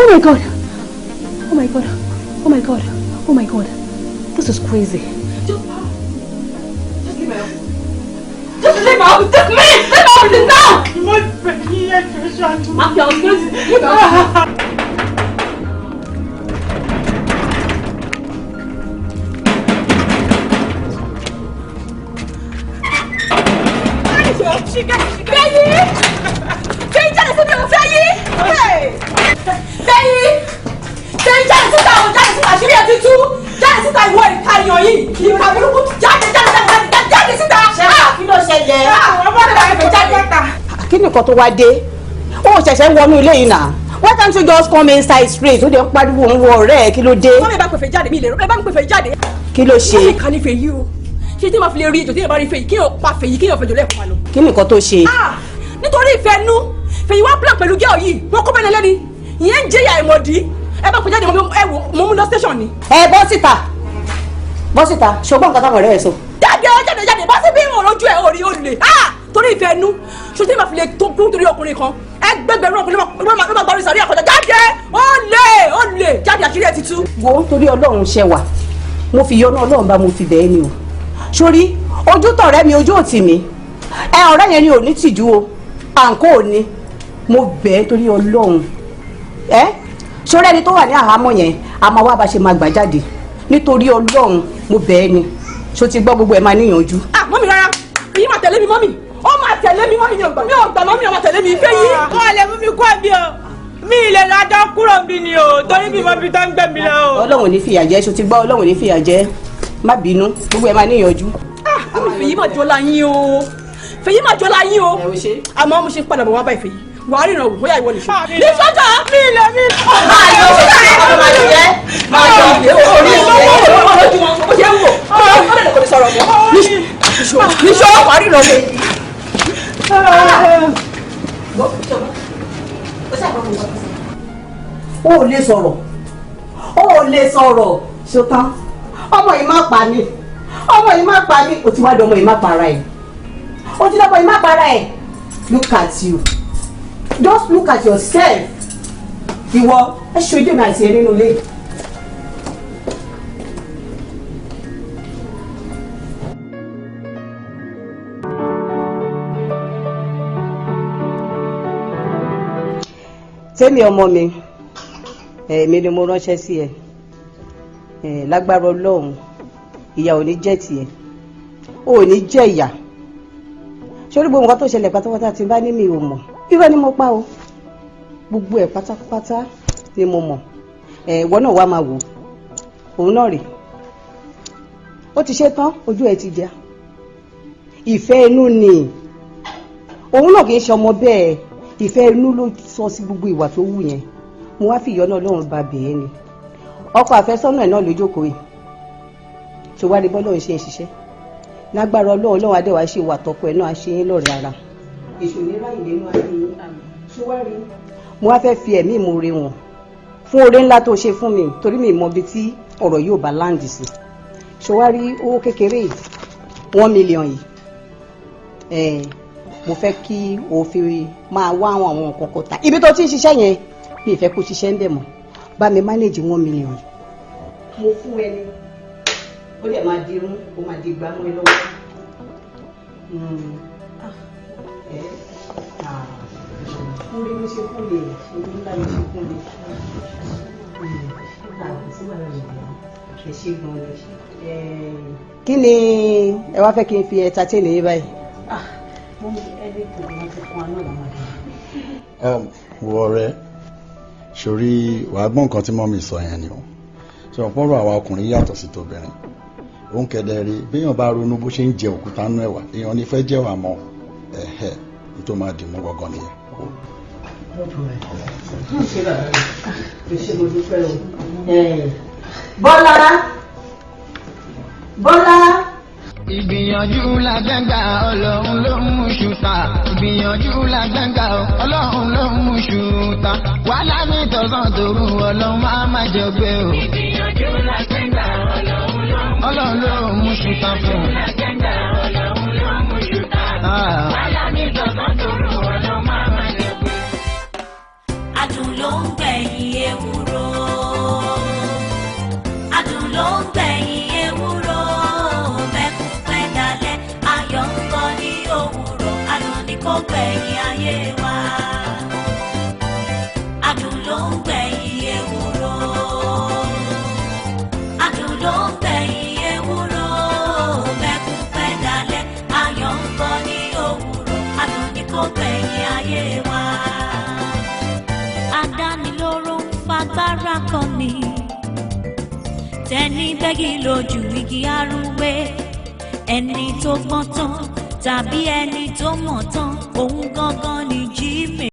Oh my god! Oh my god! Oh my god! Oh my god! This is crazy. Just leave my house. Just leave my house. Just leave! Leave my house now! Mafia, leave my house. Kí ni nǹkan tó wá dé? Ó ṣẹ̀ṣẹ̀ ń wọnú ilé yìí náà. Why can't you just come inside straight? Ó dẹ̀ ń pariwo ń wọ ọ̀rẹ́ ẹ̀, kí ló dé? Wọ́n mi bá pèfè jáde, mi lè rọ́, ẹ bá ń pèfè jáde. Kí ló ṣe? Wọ́n mi kà ní fè yí o. Ṣé tí ma fi lè rí ètò tí yẹn bá rí fè yìí, kí yẹn pa fè yìí, kí yẹn fẹjọ lẹ́ẹ̀kan lọ. Kí ni nǹkan tó ṣe? Nítorí ìfẹ́ nú, fèyí wá plan pẹ̀lú gẹ́ọ̀ yìí, wọ́n kó bẹ́ẹ̀ lẹ́ni. Ìyẹn ń jẹ́yà ìmọ̀dí. Ẹ bá pè jáde, mo mú lọ station ni. Ẹ bọ́ síta. Bọ́ síta. Ṣùgbọ́n nǹkan táwọn ọ̀rẹ́ ẹ̀ sọ. Jáde, bá sí bí ìwọ̀n lójú ẹ̀ orí olè. Torí ìfẹ́ nú, ṣé tí ma fi lè tó kú torí ọkùnrin kan. Ẹgbẹgbẹ̀rún ọkùnrin ló máa gbọ́rí sàrí àkọjá. Jáde! Ó lè! Jáde àṣírí ẹ̀ ti tú. Wo torí Ọlọ́run ṣẹ wà. Mo fi yọ́nú Ọlọ́run bá mo fi bẹ̀ẹ́ ni o. Sórí ojú tọ̀rẹ́ mi ojú òtì mi. Ọ̀rẹ́ yẹn ni ò ní tìjú o. Àǹkó ò ní. Mo bẹ̀ẹ́ torí Ọlọ́run. Sórí ẹni tó wà ní àhámọ́ yẹn, a máa wá bá ṣe máa gbà jáde. Nítorí Ọlọ́run mo bẹ̀ẹ́ ni. Ṣó ti gbọ́ gbogbo ẹ̀ máa níyànjú. Mọ́mì rárá, èyí máa tẹ̀lé mi mọ́mì. Ó máa tẹ̀lé mi mọ́mì, mi ò gbà mọ́mì, ó máa tẹ̀lé mi ìfẹ́ yìí. Wọ́n lè mú mi kú àbí o. Mi ilẹ̀ lọ́jọ́ kúrò bí ni o, torí bí mo fi tán gbẹ̀ mí lọ o. Ọlọ́run ò ní fìyà jẹ, ṣó ti gbọ́ Ọlọ́run ò ní fìyà jẹ. Má bínú, gbogbo ẹ̀ máa níyànjú. Fèyí máa jọ láyín o. Fèyí máa jọ láyín o. Àmọ́ mo ṣe ń padà bọ̀ wá báyìí fèyí. Wàá ríran wò, bóyá ìwọ lè ṣe. Ní sọ́jà mi ilẹ̀ mi. Máa yọ orí ìṣẹ́ bó ṣe ń wò. Ó lè kò ní sọ̀rọ̀ mọ́. Níṣọ́ wàá ríran wò. O ò lè sọ̀rọ̀. O ò lè sọ̀rọ̀. Ṣetán. Ọmọ yìí má pa mí. Ọmọ yìí má pa mí. O ti wá dọ̀ ọmọ yìí má para ẹ̀. O ti dọ̀ ọmọ yìí má para ẹ̀. Look at you. Just look at yourself. Ìwọ ẹ ṣe ojú mi àti ẹ nínú ilé. Tẹ́mi ọmọ mi, èmi ni mo ránṣẹ́ sí ẹ. Lágbára Ọlọ́run, ìyà ò ní jẹ́ tiẹ̀. O ò ní jẹ́ ìyà. Ṣé orí gbogbo nǹkan tó ṣẹlẹ̀ pátápátá tí bá ní mi ò mọ̀? Irọ́ ni mo pa o. Gbogbo ẹ̀ pátápátá ni mo mọ̀. Ìwọ náà wá máa wò. Òun náà rè. Ó ti ṣe tán, ojú ẹ ti já. Ìfẹ́ inú ni. Òun náà kì í ṣe ọmọ bẹ́ẹ̀. Ìfẹ́ inú ló sọ sí gbogbo ìwà tó wù yẹn. Mo wá fi ìyọ́nú Ọlọ́run bá bẹ̀ẹ́ ni. Ọkọ àfẹ́sọ́nà ẹ̀ náà ló jókòó yìí. Ṣé wá rí bọ́lọ́run ṣe ń ṣiṣẹ́? Lágbára Ọlọ́run adéwà ṣe wà tọkọ ẹ̀ náà ṣe yín lọ́rẹ̀ ara. Èṣù ní ráyè nínú ayé yín. Ṣé wá rí? Mo wá fẹ́ fi ẹ̀mí ìmoore wọn fún oore ńlá tó ṣe fún mi torí mi mọ ibi tí ọ̀rọ̀ yóò bá láǹdì sí. Ṣé wá rí owó kékeré yìí 1 million yìí? Mo fẹ́ kí o fi máa wá àwọn nǹkan kan ta. Ibi tó ti ń ṣiṣẹ́ yẹn mi ì fẹ́ kó ṣiṣẹ́ ń bẹ̀ mọ́. Bá mi manage 1 million. Mo fún ẹni. Ó lè máa dirun, ó máa di gbámú ẹ lọ́wọ́. Fúnlé ló ṣe fúnlé orí ńlá ló ṣe fúnlé. Ẹ ṣe gan ni. Kí ni ẹ wá fẹ́ kí n fi entertain yín báyìí? Mo ní ẹni tó máa ti fún wa náà làwọn àgbẹ̀. Wo ọ̀rẹ́ sórí wàá gbọ́n nǹkan tí mọ́mí sọ yẹn ni o ṣe ọ̀pọ̀rọ̀ àwa ọkùnrin yàtọ̀ sí tóbìnrin ó ń kẹ́dẹ́ rí béèyàn bá ronú bó ṣe ń jẹ òkúta nú ẹ̀wà èèyàn ní fẹ́ jẹ́wà mọ́ ní tó máa dì mú gangan nìyẹn. Bọ́lá Bọ́lá. Ìgbìyànjú la gbẹ́ngà Ọlọ́run ló ń mú ṣùtà. Ìgbìyànjú la gbẹ́ngà Ọlọ́run ló ń mú ṣùtà. Wàhálà mi tọ̀sán tòru Ọlọ́run máa jẹ gbé o. Ìgbìyànjú la gbẹ́ngà Ọlọ́run ló ń mú ṣùtà fún. Ọlọ́run ló ń mú ṣùtà. Wàhálà mi tọ̀sán tòru Ọlọ́run máa jẹ gbé. Adùn ló ń gbẹ̀yìn ewúro. Adùn ló ń gbẹ̀yìn ewúro. Kó gbẹ̀yìn ayé wa. Adùn ló ń gbẹ̀yìn ewúro. Adùn ló ń gbẹ̀yìn ewúro. Bẹ́kún pẹ́ dalẹ̀ ayọ̀ ń bọ̀ ní òwúrọ̀. Adùn ni kó gbẹ̀yìn ayé wa. Adánilóró ń fagbára kan mi. Tẹni bẹ́gì lójú igi arúgbó. Ẹni tó gbọ́n tán tàbí ẹni tó mọ̀ tán òun gangan ni jí mi.